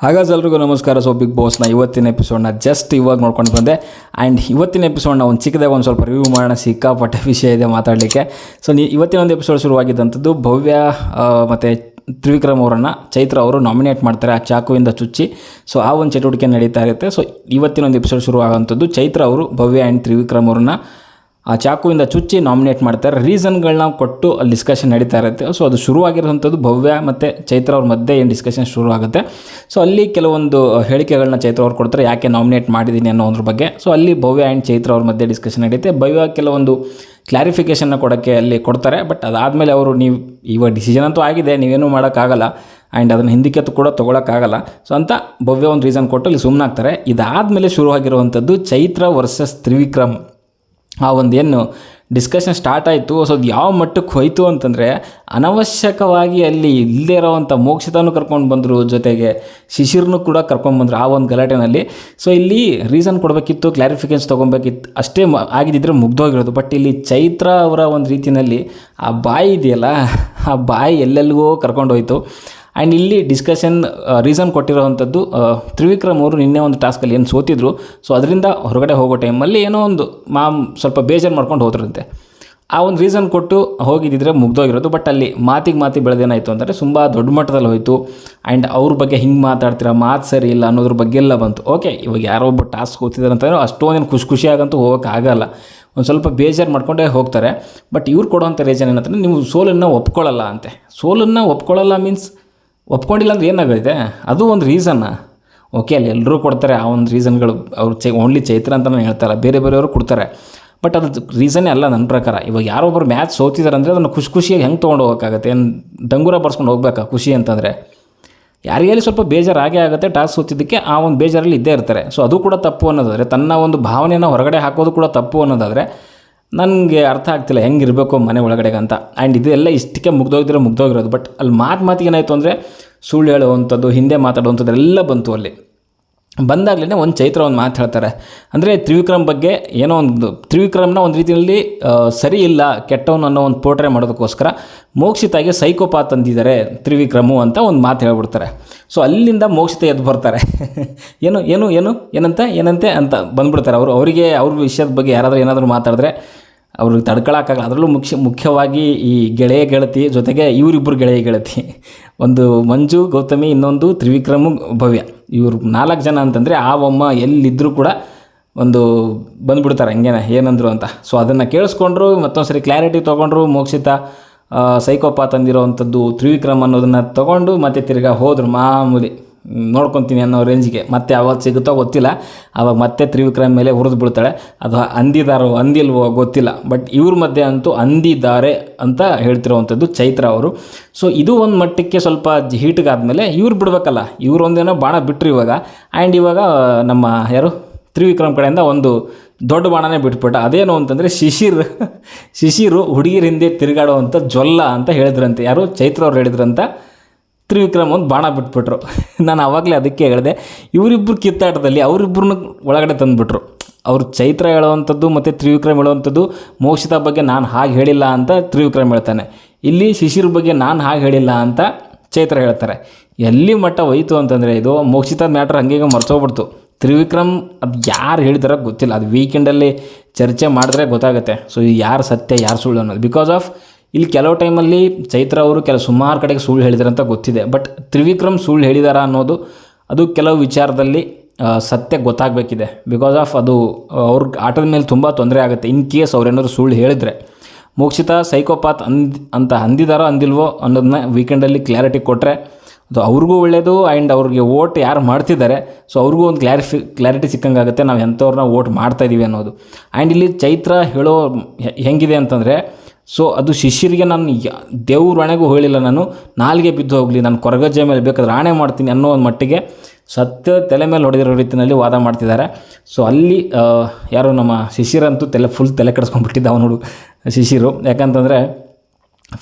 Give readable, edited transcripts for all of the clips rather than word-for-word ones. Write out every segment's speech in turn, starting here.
ಹಾಗಾದ್ರೆ ಎಲ್ರಿಗೂ ನಮಸ್ಕಾರ. ಸೊ ಬಿಗ್ ಬಾಸ್ನ ಇವತ್ತಿನ ಎಪಿಸೋಡ್ನ ಜಸ್ಟ್ ಇವಾಗ ನೋಡ್ಕೊಂಡು ಬಂದೆ. ಆ್ಯಂಡ್ ಇವತ್ತಿನ ಎಪಿಸೋಡ್ನ ಒಂದು ಚಿಕ್ಕದಾಗ ಒಂದು ಸ್ವಲ್ಪ ರಿವ್ಯೂ ಮಾಡೋಣ. ಸಿಕ್ಕಾಪಟ್ಟೆ ವಿಷಯ ಇದೆ ಮಾತಾಡಲಿಕ್ಕೆ. ಸೊ ಇವತ್ತಿನ ಒಂದು ಎಪಿಸೋಡ್ ಶುರುವಾಗಿದ್ದಂಥದ್ದು ಭವ್ಯ ಮತ್ತು ತ್ರಿವಿಕ್ರಮ್ ಅವರನ್ನು ಚೈತ್ರ ಅವರು ನಾಮಿನೇಟ್ ಮಾಡ್ತಾರೆ ಆ ಚಾಕುವಿಂದ ಚುಚ್ಚಿ. ಸೊ ಆ ಒಂದು ಚಟುವಟಿಕೆ ನಡೀತಾ ಇರುತ್ತೆ. ಸೊ ಇವತ್ತಿನ ಒಂದು ಎಪಿಸೋಡ್ ಶುರುವಾಗುವಂಥದ್ದು ಚೈತ್ರ ಅವರು ಭವ್ಯ ಆ್ಯಂಡ್ ತ್ರಿವಿಕ್ರಮ್ ಅವರನ್ನು ಆ ಚಾಕುವಿಂದ ಚುಚ್ಚಿ ನಾಮಿನೇಟ್ ಮಾಡ್ತಾರೆ. ರೀಸನ್ಗಳನ್ನ ಕೊಟ್ಟು ಅಲ್ಲಿ ಡಿಸ್ಕಷನ್ ನಡೀತಾ ಇರುತ್ತೆ. ಸೊ ಅದು ಶುರುವಾಗಿರುವಂಥದ್ದು ಭವ್ಯ ಮತ್ತು ಚೈತ್ರ ಅವ್ರ ಮಧ್ಯೆ ಏನು ಡಿಸ್ಕಷನ್ ಶುರು ಆಗುತ್ತೆ. ಸೊ ಅಲ್ಲಿ ಕೆಲವೊಂದು ಹೇಳಿಕೆಗಳನ್ನ ಚೈತ್ರ ಅವ್ರು ಕೊಡ್ತಾರೆ, ಯಾಕೆ ನಾಮಿನೇಟ್ ಮಾಡಿದ್ದೀನಿ ಅನ್ನೋದ್ರ ಬಗ್ಗೆ. ಸೊ ಅಲ್ಲಿ ಭವ್ಯ ಆ್ಯಂಡ್ ಚೈತ್ರ ಅವ್ರ ಮಧ್ಯೆ ಡಿಸ್ಕಷನ್ ನಡೀತೆ. ಭವ್ಯ ಕೆಲವೊಂದು ಕ್ಲಾರಿಫಿಕೇಷನ್ನ ಕೊಡೋಕ್ಕೆ ಅಲ್ಲಿ ಕೊಡ್ತಾರೆ. ಬಟ್ ಅದಾದಮೇಲೆ ಅವರು ನೀವು ಇವಾಗ ಡಿಸಿಷನ್ ಅಂತೂ ಆಗಿದೆ, ನೀವೇನೂ ಮಾಡೋಕ್ಕಾಗಲ್ಲ ಆ್ಯಂಡ್ ಅದನ್ನು ಹಿಂದಕ್ಕೆ ಕೂಡ ತೊಗೊಳಕ್ಕಾಗಲ್ಲ. ಸೊ ಅಂತ ಭವ್ಯ ಒಂದು ರೀಸನ್ ಕೊಟ್ಟು ಅಲ್ಲಿ ಸುಮ್ಮನಾಗ್ತಾರೆ. ಇದಾದಮೇಲೆ ಶುರುವಾಗಿರುವಂಥದ್ದು ಚೈತ್ರ ವರ್ಸಸ್ ತ್ರಿವಿಕ್ರಮ್. ಆ ಒಂದು ಏನು ಡಿಸ್ಕಷನ್ ಸ್ಟಾರ್ಟ್ ಆಯಿತು. ಸೊ ಅದು ಯಾವ ಮಟ್ಟಕ್ಕೆ ಹೋಯಿತು ಅಂತಂದರೆ, ಅನವಶ್ಯಕವಾಗಿ ಅಲ್ಲಿ ಇಲ್ಲದೇ ಇರೋವಂಥ ಮೋಕ್ಷಿತಾನು ಕರ್ಕೊಂಡು ಬಂದರು, ಜೊತೆಗೆ ಶಿಶಿರ್ನೂ ಕೂಡ ಕರ್ಕೊಂಡು ಬಂದರು ಆ ಒಂದು ಗಲಾಟೆನಲ್ಲಿ. ಸೊ ಇಲ್ಲಿ ರೀಸನ್ ಕೊಡಬೇಕಿತ್ತು, ಕ್ಲಾರಿಫಿಕೇಷನ್ ತೊಗೊಬೇಕಿತ್ತು, ಅಷ್ಟೇ ಆಗಿದ್ದಿದ್ರೆ ಮುಗ್ದೋಗಿರೋದು. ಬಟ್ ಇಲ್ಲಿ ಚೈತ್ರ ಅವರ ಒಂದು ರೀತಿಯಲ್ಲಿ ಆ ಬಾಯಿ ಇದೆಯಲ್ಲ, ಆ ಬಾಯಿ ಎಲ್ಲೆಲ್ಲಿಗೋ ಕರ್ಕೊಂಡೋಯ್ತು. ಆ್ಯಂಡ್ ಇಲ್ಲಿ ಡಿಸ್ಕಷನ್ ರೀಸನ್ ಕೊಟ್ಟಿರೋವಂಥದ್ದು ತ್ರಿವಿಕ್ರಮ್ ಅವರು ನಿನ್ನೆ ಒಂದು ಟಾಸ್ಕಲ್ಲಿ ಏನು ಸೋತಿದ್ರು. ಸೊ ಅದರಿಂದ ಹೊರಗಡೆ ಹೋಗೋ ಟೈಮಲ್ಲಿ ಏನೋ ಒಂದು ಸ್ವಲ್ಪ ಬೇಜಾರು ಮಾಡ್ಕೊಂಡು ಹೋದ್ರಂತೆ. ಆ ಒಂದು ರೀಸನ್ ಕೊಟ್ಟು ಹೋಗಿದ್ದಿದ್ರೆ ಮುಗ್ದೋಗಿರೋದು. ಬಟ್ ಅಲ್ಲಿ ಮಾತಿಗೆ ಬೆಳೆದೇನಾಯಿತು ಅಂದರೆ ತುಂಬ ದೊಡ್ಡ ಮಟ್ಟದಲ್ಲಿ ಹೋಯಿತು. ಆ್ಯಂಡ್ ಅವ್ರ ಬಗ್ಗೆ ಹಿಂಗೆ ಮಾತಾಡ್ತೀರಾ, ಮಾತು ಸರಿ ಇಲ್ಲ ಅನ್ನೋದ್ರ ಬಗ್ಗೆ ಎಲ್ಲ ಬಂತು. ಓಕೆ, ಇವಾಗ ಯಾರೋ ಒಬ್ಬ ಟಾಸ್ಕ್ ಹೋಗ್ತಿದ್ದಾರೆ ಅಂತಂದರೆ ಅಷ್ಟೊಂದೇನು ಖುಷಿಯಾಗಂತೂ ಹೋಗೋಕ್ಕಾಗಲ್ಲ, ಒಂದು ಸ್ವಲ್ಪ ಬೇಜಾರು ಮಾಡ್ಕೊಂಡೇ ಹೋಗ್ತಾರೆ. ಬಟ್ ಇವ್ರು ಕೊಡೋವಂಥ ರೀಸನ್ ಏನಂತಂದರೆ, ನೀವು ಸೋಲನ್ನು ಒಪ್ಕೊಳ್ಳಲ್ಲ ಅಂತೆ. ಸೋಲನ್ನು ಒಪ್ಕೊಳ್ಳಲ್ಲ ಮೀನ್ಸ್ ಒಪ್ಕೊಂಡಿಲ್ಲ ಅಂದ್ರೆ ಏನಾಗಿದೆ, ಅದು ಒಂದು ರೀಸನ್ನ. ಓಕೆ, ಅಲ್ಲಿ ಎಲ್ಲರೂ ಕೊಡ್ತಾರೆ ಆ ಒಂದು ರೀಸನ್ಗಳು. ಅವ್ರು ಓನ್ಲಿ ಚೈತ್ರ ಅಂತಲೇ ಹೇಳ್ತಾರೆ, ಬೇರೆಯವರು ಕೊಡ್ತಾರೆ. ಬಟ್ ಅದು ರೀಸನ್ನೇ ಅಲ್ಲ ನನ್ನ ಪ್ರಕಾರ. ಇವಾಗ ಯಾರೊಬ್ಬರು ಮ್ಯಾಚ್ ಸೋತಿದ್ದಾರೆ ಅಂದರೆ ಅದನ್ನು ಖುಷಿಯಾಗಿ ಹೆಂಗೆ ತೊಗೊಂಡು ಹೋಗೋಕ್ಕಾಗತ್ತೆ? ಏನು ಡಂಗೂರ ಬರ್ಸ್ಕೊಂಡು ಹೋಗ್ಬೇಕಾ ಖುಷಿ ಅಂತಂದರೆ? ಯಾರಿಗೇಲಿ ಸ್ವಲ್ಪ ಬೇಜಾರು ಆಗೇ ಆಗುತ್ತೆ. ಟಾಸ್ಕ್ ಸೋತಿದ್ದಕ್ಕೆ ಆ ಒಂದು ಬೇಜಾರಲ್ಲಿ ಇದ್ದೇ ಇರ್ತಾರೆ. ಸೊ ಅದು ಕೂಡ ತಪ್ಪು ಅನ್ನೋದಾದರೆ, ತನ್ನ ಒಂದು ಭಾವನೆಯನ್ನು ಹೊರಗಡೆ ಹಾಕೋದು ಕೂಡ ತಪ್ಪು ಅನ್ನೋದಾದರೆ ನನಗೆ ಅರ್ಥ ಆಗ್ತಿಲ್ಲ ಹೆಂಗಿರಬೇಕು ಮನೆ ಒಳಗಡೆಗೆ ಅಂತ. ಆ್ಯಂಡ್ ಇದೆಲ್ಲ ಇಷ್ಟಕ್ಕೆ ಮುಗ್ದೋಗಿರೋದು. ಬಟ್ ಅಲ್ಲಿ ಮಾತಿಗೆ ಏನಾಯಿತು ಅಂದರೆ, ಸುಳ್ಳು ಹೇಳುವಂಥದ್ದು, ಹಿಂದೆ ಮಾತಾಡುವಂಥದ್ದು ಎಲ್ಲ ಬಂತು. ಅಲ್ಲಿ ಬಂದಾಗಲೇ ಒಂದು ಚೈತ್ರ ಒಂದು ಮಾತು ಹೇಳ್ತಾರೆ. ಅಂದರೆ ತ್ರಿವಿಕ್ರಮ್ ಬಗ್ಗೆ ಏನೋ ಒಂದು, ತ್ರಿವಿಕ್ರಮ್ನ ಒಂದು ರೀತಿಯಲ್ಲಿ ಸರಿ ಇಲ್ಲ, ಕೆಟ್ಟವನು ಅನ್ನೋ ಒಂದು ಪೋರ್ಟ್ರೇ ಮಾಡೋದಕ್ಕೋಸ್ಕರ ಮೋಕ್ಷಿತಾಗೆ ಸೈಕೋಪಾತ್ ಅಂದಿದ್ದಾರೆ ತ್ರಿವಿಕ್ರಮು ಅಂತ ಒಂದು ಮಾತು ಹೇಳ್ಬಿಡ್ತಾರೆ. ಸೊ ಅಲ್ಲಿಂದ ಮೋಕ್ಷಿತ ಎದ್ದು ಬರ್ತಾರೆ. ಏನಂತೆ ಅಂತ ಬಂದುಬಿಡ್ತಾರೆ. ಅವರಿಗೆ ಅವ್ರ ವಿಷಯದ ಬಗ್ಗೆ ಯಾರಾದರೂ ಏನಾದರೂ ಮಾತಾಡಿದ್ರೆ ಅವ್ರಿಗೆ ತಡ್ಕೊಳಕ್ಕಾಗಲ್ಲ. ಅದರಲ್ಲೂ ಮುಖ್ಯವಾಗಿ ಈ ಗೆಳತಿ ಜೊತೆಗೆ ಇವರಿಬ್ಬರು ಗೆಳತಿ, ಒಂದು ಮಂಜು ಗೌತಮಿ, ಇನ್ನೊಂದು ತ್ರಿವಿಕ್ರಮು ಭವ್ಯ, ಇವರು 4 ಜನ ಅಂತಂದರೆ ಆ ಒಮ್ಮ ಎಲ್ಲಿದ್ದರೂ ಕೂಡ ಒಂದು ಬಂದುಬಿಡ್ತಾರೆ ಹಂಗೇನೆ ಏನಂದ್ರು ಅಂತ. ಸೊ ಅದನ್ನು ಕೇಳಿಸ್ಕೊಂಡ್ರು, ಮತ್ತೊಂದು ಸರಿ ಕ್ಲಾರಿಟಿ ತೊಗೊಂಡ್ರು. ಮೋಕ್ಷಿತ ಸೈಕೋಪಾತ್ ಅಂದಿರೋವಂಥದ್ದು ತ್ರಿವಿಕ್ರಮ್ ಅನ್ನೋದನ್ನು ತೊಗೊಂಡು ಮತ್ತೆ ತಿರ್ಗಾ ಹೋದರು ಮಾಮೂಲಿ ನೋಡ್ಕೊತೀನಿ ಅನ್ನೋ ರೇಂಜಿಗೆ. ಮತ್ತೆ ಯಾವತ್ತು ಸಿಗುತ್ತೋ ಗೊತ್ತಿಲ್ಲ. ಆವಾಗ ಮತ್ತೆ ತ್ರಿವಿಕ್ರಮ್ ಮೇಲೆ ಹುರಿದು ಬಿಡ್ತಾಳೆ. ಅದು ಅಂದಿದಾರೋ ಅಂದಿಲ್ವೋ ಗೊತ್ತಿಲ್ಲ. ಬಟ್ ಇವ್ರ ಮಧ್ಯೆ ಅಂತೂ ಅಂದಿದ್ದಾರೆ ಅಂತ ಹೇಳ್ತಿರೋವಂಥದ್ದು ಚೈತ್ರ ಅವರು. ಸೊ ಇದು ಒಂದು ಮಟ್ಟಕ್ಕೆ ಸ್ವಲ್ಪ ಹೀಟ್ಗಾದ್ಮೇಲೆ ಇವ್ರು ಬಿಡಬೇಕಲ್ಲ, ಇವ್ರು ಒಂದೇನೋ ಬಾಣ ಬಿಟ್ಟರು ಇವಾಗ. ಆ್ಯಂಡ್ ಇವಾಗ ನಮ್ಮ ಯಾರು ತ್ರಿವಿಕ್ರಮ್ ಕಡೆಯಿಂದ ಒಂದು ದೊಡ್ಡ ಬಾಣನೇ ಬಿಟ್ಬಿಟ್ಟ. ಅದೇನು ಅಂತಂದರೆ ಶಿಶಿರು ಹುಡುಗಿರ ಹಿಂದೆ ತಿರುಗಾಡುವಂಥ ಜೊಲ್ಲ ಅಂತ ಹೇಳಿದ್ರಂತೆ. ಯಾರು ಚೈತ್ರ ಅವ್ರು ಹೇಳಿದ್ರಂತ. ತ್ರಿವಿಕ್ರಮ್ ಒಂದು ಬಾಣ ಬಿಟ್ಬಿಟ್ರು. ನಾನು ಆವಾಗಲೇ ಅದಕ್ಕೆ ಹೇಳಿದೆ, ಇವರಿಬ್ಬರು ಕಿತ್ತಾಟದಲ್ಲಿ ಅವರಿಬ್ಬರನ್ನ ಒಳಗಡೆ ತಂದುಬಿಟ್ರು. ಅವರು ಚೈತ್ರ ಹೇಳುವಂಥದ್ದು ಮತ್ತು ತ್ರಿವಿಕ್ರಮ್ ಹೇಳುವಂಥದ್ದು, ಮೋಕ್ಷಿತ ಬಗ್ಗೆ ನಾನು ಹಾಗೆ ಹೇಳಿಲ್ಲ ಅಂತ ತ್ರಿವಿಕ್ರಮ್ ಹೇಳ್ತಾನೆ. ಇಲ್ಲಿ ಶಿಶಿರ್ ಬಗ್ಗೆ ನಾನು ಹಾಗೆ ಹೇಳಿಲ್ಲ ಅಂತ ಚೈತ್ರ ಹೇಳ್ತಾರೆ. ಎಲ್ಲಿ ಮಟ್ಟ ಹೋಯಿತು ಅಂತಂದರೆ, ಇದು ಮೋಕ್ಷಿತ ಮ್ಯಾಟ್ರ್ ಹಂಗೆ ಮರ್ತೋಗ್ಬಿಡ್ತು. ತ್ರಿವಿಕ್ರಮ್ ಅದು ಯಾರು ಹೇಳ್ತಾರೋ ಗೊತ್ತಿಲ್ಲ, ಅದು ವೀಕೆಂಡಲ್ಲಿ ಚರ್ಚೆ ಮಾಡಿದ್ರೆ ಗೊತ್ತಾಗುತ್ತೆ. ಸೊ ಯಾರು ಸತ್ಯ ಯಾರು ಸುಳ್ಳು ಅನ್ನೋದು. ಬಿಕಾಸ್ ಆಫ್ ಇಲ್ಲಿ ಕೆಲವು ಟೈಮಲ್ಲಿ ಚೈತ್ರ ಅವರು ಸುಮಾರು ಕಡೆಗೆ ಸುಳ್ಳು ಹೇಳಿದಾರೆ ಅಂತ ಗೊತ್ತಿದೆ. ಬಟ್ ತ್ರಿವಿಕ್ರಮ್ ಸುಳ್ಳು ಹೇಳಿದಾರ ಅನ್ನೋದು ಅದು ಕೆಲವು ವಿಚಾರದಲ್ಲಿ ಸತ್ಯ ಗೊತ್ತಾಗಬೇಕಿದೆ. ಬಿಕಾಸ್ ಆಫ್ ಅದು ಅವ್ರಿಗೆ ಆಟದ ಮೇಲೆ ತುಂಬ ತೊಂದರೆ ಆಗುತ್ತೆ ಇನ್ ಕೇಸ್ ಅವ್ರೇನಾದ್ರು ಸುಳ್ಳು ಹೇಳಿದರೆ. ಮೋಕ್ಷಿತ ಸೈಕೋಪಾತ್ ಅಂತ ಅಂದಿದಾರೋ ಅಂದಿಲ್ವೋ ಅನ್ನೋದನ್ನ ವೀಕೆಂಡಲ್ಲಿ ಕ್ಲಾರಿಟಿ ಕೊಟ್ಟರೆ ಅದು ಅವ್ರಿಗೂ ಒಳ್ಳೆಯದು. ಆ್ಯಂಡ್ ಅವ್ರಿಗೆ ವೋಟ್ ಯಾರು ಮಾಡ್ತಿದ್ದಾರೆ ಸೊ ಅವ್ರಿಗೂ ಒಂದು ಕ್ಲಾರಿಟಿ ಸಿಕ್ಕಂಗಾಗುತ್ತೆ, ನಾವು ಎಂಥವ್ರನ್ನ ವೋಟ್ ಮಾಡ್ತಾಯಿದ್ದೀವಿ ಅನ್ನೋದು. ಆ್ಯಂಡ್ ಇಲ್ಲಿ ಚೈತ್ರ ಹೇಳೋ ಹೆಂಗಿದೆ ಅಂತಂದರೆ, ಸೊ ಅದು ಶಿಷ್ಯರಿಗೆ ನಾನು ದೇವ್ರ ಹಣೆಗೂ ಹೇಳಿಲ್ಲ, ನಾನು ನಾಲ್ಗೆ ಬಿದ್ದು ಹೋಗಲಿ, ನಾನು ಕೊರಗಜ್ಜೆ ಮೇಲೆ ಬೇಕಾದ್ರೆ ಆಣೆ ಮಾಡ್ತೀನಿ ಅನ್ನೋ ಒಂದು ಮಟ್ಟಿಗೆ ಸತ್ಯ ತಲೆ ಮೇಲೆ ಹೊಡೆದಿರೋ ರೀತಿಯಲ್ಲಿ ವಾದ ಮಾಡ್ತಿದ್ದಾರೆ. ಸೊ ಅಲ್ಲಿ ಯಾರೋ ನಮ್ಮ ಶಿಶಿರಂತೂ ಫುಲ್ ತಲೆ ಕೆಡಿಸ್ಕೊಂಡ್ಬಿಟ್ಟಿದ್ದ ಅವನು ಶಿಶಿರು. ಯಾಕಂತಂದರೆ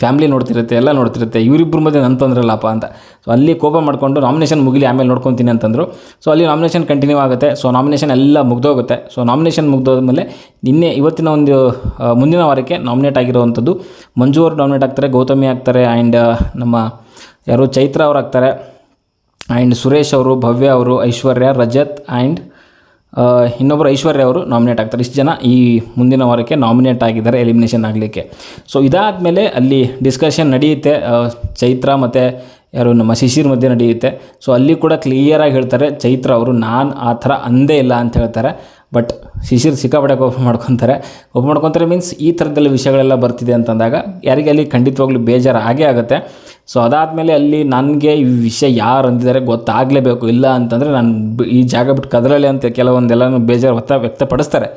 ಫ್ಯಾಮ್ಲಿ ನೋಡ್ತಿರುತ್ತೆ, ಎಲ್ಲ ನೋಡ್ತಿರುತ್ತೆ, ಇವರಿಬ್ಬರ ಮಧ್ಯೆ ನನ್ನ ತೊಂದ್ರಲ್ಲಪ್ಪ ಅಂತ. ಸೊ ಅಲ್ಲಿ ಕೋಪ ಮಾಡಿಕೊಂಡು ನಾಮಿನೇಷನ್ ಮುಗಿಲಿ ಆಮೇಲೆ ನೋಡ್ಕೊತೀನಿ ಅಂತಂದರು. ಸೊ ಅಲ್ಲಿ ನಾಮಿನೇಷನ್ ಕಂಟಿನ್ಯೂ ಆಗುತ್ತೆ. ಸೊ ನಾಮಿನೇಷನ್ ಎಲ್ಲ ಮುಗ್ದೋಗುತ್ತೆ. ಸೊ ನಾಮಿನೇಷನ್ ಮುಗ್ದೋದ್ಮೇಲೆ ಇವತ್ತಿನ ಒಂದು ಮುಂದಿನ ವಾರಕ್ಕೆ ನಾಮಿನೇಟ್ ಆಗಿರುವಂಥದ್ದು ಮಂಜು ಅವರು ನಾಮಿನೇಟ್ ಆಗ್ತಾರೆ, ಗೌತಮಿ ಆಗ್ತಾರೆ, ಆ್ಯಂಡ್ ನಮ್ಮ ಯಾರು ಚೈತ್ರ ಅವ್ರು ಆಗ್ತಾರೆ, ಆ್ಯಂಡ್ ಸುರೇಶ್ ಅವರು, ಭವ್ಯ ಅವರು, ಐಶ್ವರ್ಯ, ರಜತ್ ಆ್ಯಂಡ್ ಇನ್ನೊಬ್ಬರು ಐಶ್ವರ್ಯ ಅವರು ನಾಮಿನೇಟ್ ಆಗ್ತಾರೆ. ಇಷ್ಟು ಜನ ಈ ಮುಂದಿನ ವಾರಕ್ಕೆ ನಾಮಿನೇಟ್ ಆಗಿದ್ದಾರೆ ಎಲಿಮಿನೇಷನ್ ಆಗಲಿಕ್ಕೆ. ಸೊ ಇದಾದಮೇಲೆ ಅಲ್ಲಿ ಡಿಸ್ಕಷನ್ ನಡೆಯುತ್ತೆ, ಚೈತ್ರ ಮತ್ತು ಯಾರು ನಮ್ಮ ಶಿಶಿರ್ ಮಧ್ಯೆ ನಡೆಯುತ್ತೆ. ಸೊ ಅಲ್ಲಿ ಕೂಡ ಕ್ಲಿಯರಾಗಿ ಹೇಳ್ತಾರೆ ಚೈತ್ರ ಅವರು, ನಾನು ಆ ಥರ ಅಂದೇ ಇಲ್ಲ ಅಂತ ಹೇಳ್ತಾರೆ. ಬಟ್ ಶಿಶಿರ್ ಸಿಕ್ಕಾಪಟ್ಟೆ ಕೋಪ ಮಾಡ್ಕೊತಾರೆ ಮೀನ್ಸ್ ಈ ಥರದ್ದೆಲ್ಲ ವಿಷಯಗಳೆಲ್ಲ ಬರ್ತಿದೆ ಅಂತಂದಾಗ ಯಾರಿಗೆ ಅಲ್ಲಿ ಖಂಡಿತವಾಗ್ಲೂ ಬೇಜಾರು ಆಗೇ ಆಗುತ್ತೆ. ಸೊ ಅದಾದಮೇಲೆ ಅಲ್ಲಿ ನನಗೆ ಈ ವಿಷಯ ಯಾರು ಅಂದಿದ್ದಾರೆ ಗೊತ್ತಾಗಲೇಬೇಕು, ಇಲ್ಲ ಅಂತಂದರೆ ನಾನು ಈ ಜಾಗ ಬಿಟ್ಟು ಕದರಲಿ ಅಂತ ಕೆಲವೊಂದೆಲ್ಲನೂ ಬೇಜಾರು ವ್ಯಕ್ತಪಡಿಸ್ತಾರೆ.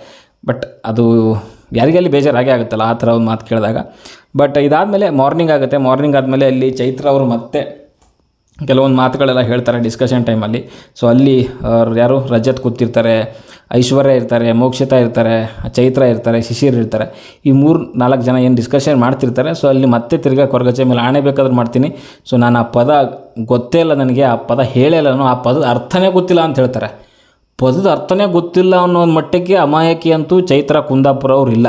ಬಟ್ ಅದು ಯಾರಿಗೆ ಅಲ್ಲಿ ಬೇಜಾರಾಗೇ ಆಗುತ್ತಲ್ಲ ಆ ಥರ ಒಂದು ಮಾತು ಕೇಳಿದಾಗ. ಬಟ್ ಇದಾದಮೇಲೆ ಮಾರ್ನಿಂಗ್ ಆಗುತ್ತೆ. ಮಾರ್ನಿಂಗ್ ಆದಮೇಲೆ ಅಲ್ಲಿ ಚೈತ್ರ ಅವರು ಮತ್ತೆ ಕೆಲವೊಂದು ಮಾತುಗಳೆಲ್ಲ ಹೇಳ್ತಾರೆ ಡಿಸ್ಕಷನ್ ಟೈಮಲ್ಲಿ. ಸೊ ಅಲ್ಲಿ ಯಾರು ರಜತ್ ಕೂತಿರ್ತಾರೆ, ಐಶ್ವರ್ಯ ಇರ್ತಾರೆ, ಮೋಕ್ಷಿತಾ ಇರ್ತಾರೆ, ಚೈತ್ರ ಇರ್ತಾರೆ, ಶಿಶಿರ್ ಇರ್ತಾರೆ. ಈ 3-4 ಜನ ಏನು ಡಿಸ್ಕಷನ್ ಮಾಡ್ತಿರ್ತಾರೆ. ಸೊ ಅಲ್ಲಿ ಮತ್ತೆ ತಿರ್ಗಾ ಕೊರಗಚ್ಚೆ ಮೇಲೆ ಆಣೆ ಬೇಕಾದ್ರೂ ಮಾಡ್ತೀನಿ, ಸೊ ನಾನು ಆ ಪದ ಗೊತ್ತೇ ಇಲ್ಲ, ನನಗೆ ಆ ಪದ ಹೇಳೇಲ್ಲನು, ಆ ಪದದ ಅರ್ಥನೇ ಗೊತ್ತಿಲ್ಲ ಅಂತ ಹೇಳ್ತಾರೆ. ಪದದ ಅರ್ಥನೇ ಗೊತ್ತಿಲ್ಲ ಅನ್ನೋ ಒಂದು ಮಟ್ಟಕ್ಕೆ ಅಮಾಯಕಿ ಅಂತೂ ಚೈತ್ರ ಕುಂದಾಪುರ ಅವ್ರು ಇಲ್ಲ.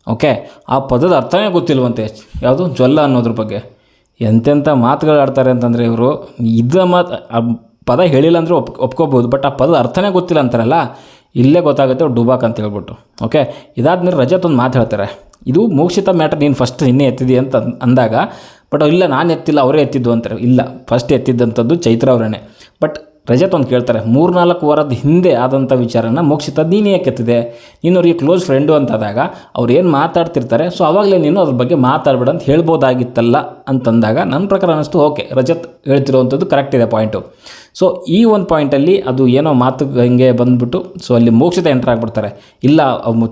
ಓಕೆ, ಆ ಪದದ ಅರ್ಥನೇ ಗೊತ್ತಿಲ್ವಂತೆ, ಯಾವುದು ಜ್ವಲ್ಲ ಅನ್ನೋದ್ರ ಬಗ್ಗೆ. ಎಂತೆಂಥ ಮಾತುಗಳು ಆಡ್ತಾರೆ ಅಂತಂದರೆ ಇವರು. ಆ ಪದ ಹೇಳಿಲ್ಲ ಅಂದರೆ ಒಪ್ಕೋಬೋದು, ಬಟ್ ಆ ಪದದ ಅರ್ಥನೇ ಗೊತ್ತಿಲ್ಲ ಅಂತಾರಲ್ಲ, ಇಲ್ಲೇ ಗೊತ್ತಾಗುತ್ತೆ ಅವ್ರು ಡುಬಾಕ್ ಅಂತ ಹೇಳ್ಬಿಟ್ಟು. ಓಕೆ, ಇದಾದ್ಮೇಲೆ ರಜತ್ ಒಂದು ಮಾತು ಹೇಳ್ತಾರೆ, ಇದು ಮೋಕ್ಷಿತ ಮ್ಯಾಟರ್ ನೀನು ಫಸ್ಟ್ ನಿನ್ನೆ ಎತ್ತಿದಿ ಅಂತ ಅಂದಾಗ, ಬಟ್ ಇಲ್ಲ ನಾನು ಎತ್ತಿಲ್ಲ ಅವರೇ ಎತ್ತಿದ್ದು ಅಂತಾರೆ. ಇಲ್ಲ, ಫಸ್ಟ್ ಎತ್ತಿದ್ದಂಥದ್ದು ಚೈತ್ರ ಅವರೇ. ಬಟ್ ರಜತ್ ಒಂದು ಕೇಳ್ತಾರೆ, 3-4 ವಾರದ ಹಿಂದೆ ಆದಂಥ ವಿಚಾರನ ಮೋಕ್ಷಿತ ನೀನು ಯಾಕೆ ಎತ್ತಿದೆ, ನೀನು ಅವ್ರಿಗೆ ಕ್ಲೋಸ್ ಫ್ರೆಂಡು ಅಂತಾದಾಗ ಅವ್ರು ಏನು ಮಾತಾಡ್ತಿರ್ತಾರೆ, ಸೊ ಆವಾಗಲೇ ನೀನು ಅದ್ರ ಬಗ್ಗೆ ಮಾತಾಡಬೇಡ ಅಂತ ಹೇಳ್ಬೋದಾಗಿತ್ತಲ್ಲ ಅಂತಂದಾಗ ನನ್ನ ಪ್ರಕಾರ ಅನ್ನಿಸ್ತು, ಓಕೆ ರಜತ್ ಹೇಳ್ತಿರೋವಂಥದ್ದು ಕರೆಕ್ಟ್ ಇದೆ ಪಾಯಿಂಟು. ಸೊ ಈ ಒಂದು ಪಾಯಿಂಟಲ್ಲಿ ಅದು ಏನೋ ಮಾತು ಹಿಂಗೆ ಬಂದುಬಿಟ್ಟು ಸೊ ಅಲ್ಲಿ ಮೋಕ್ಷಿತ ಎಂಟ್ರ್ ಆಗಿಬಿಡ್ತಾರೆ. ಇಲ್ಲ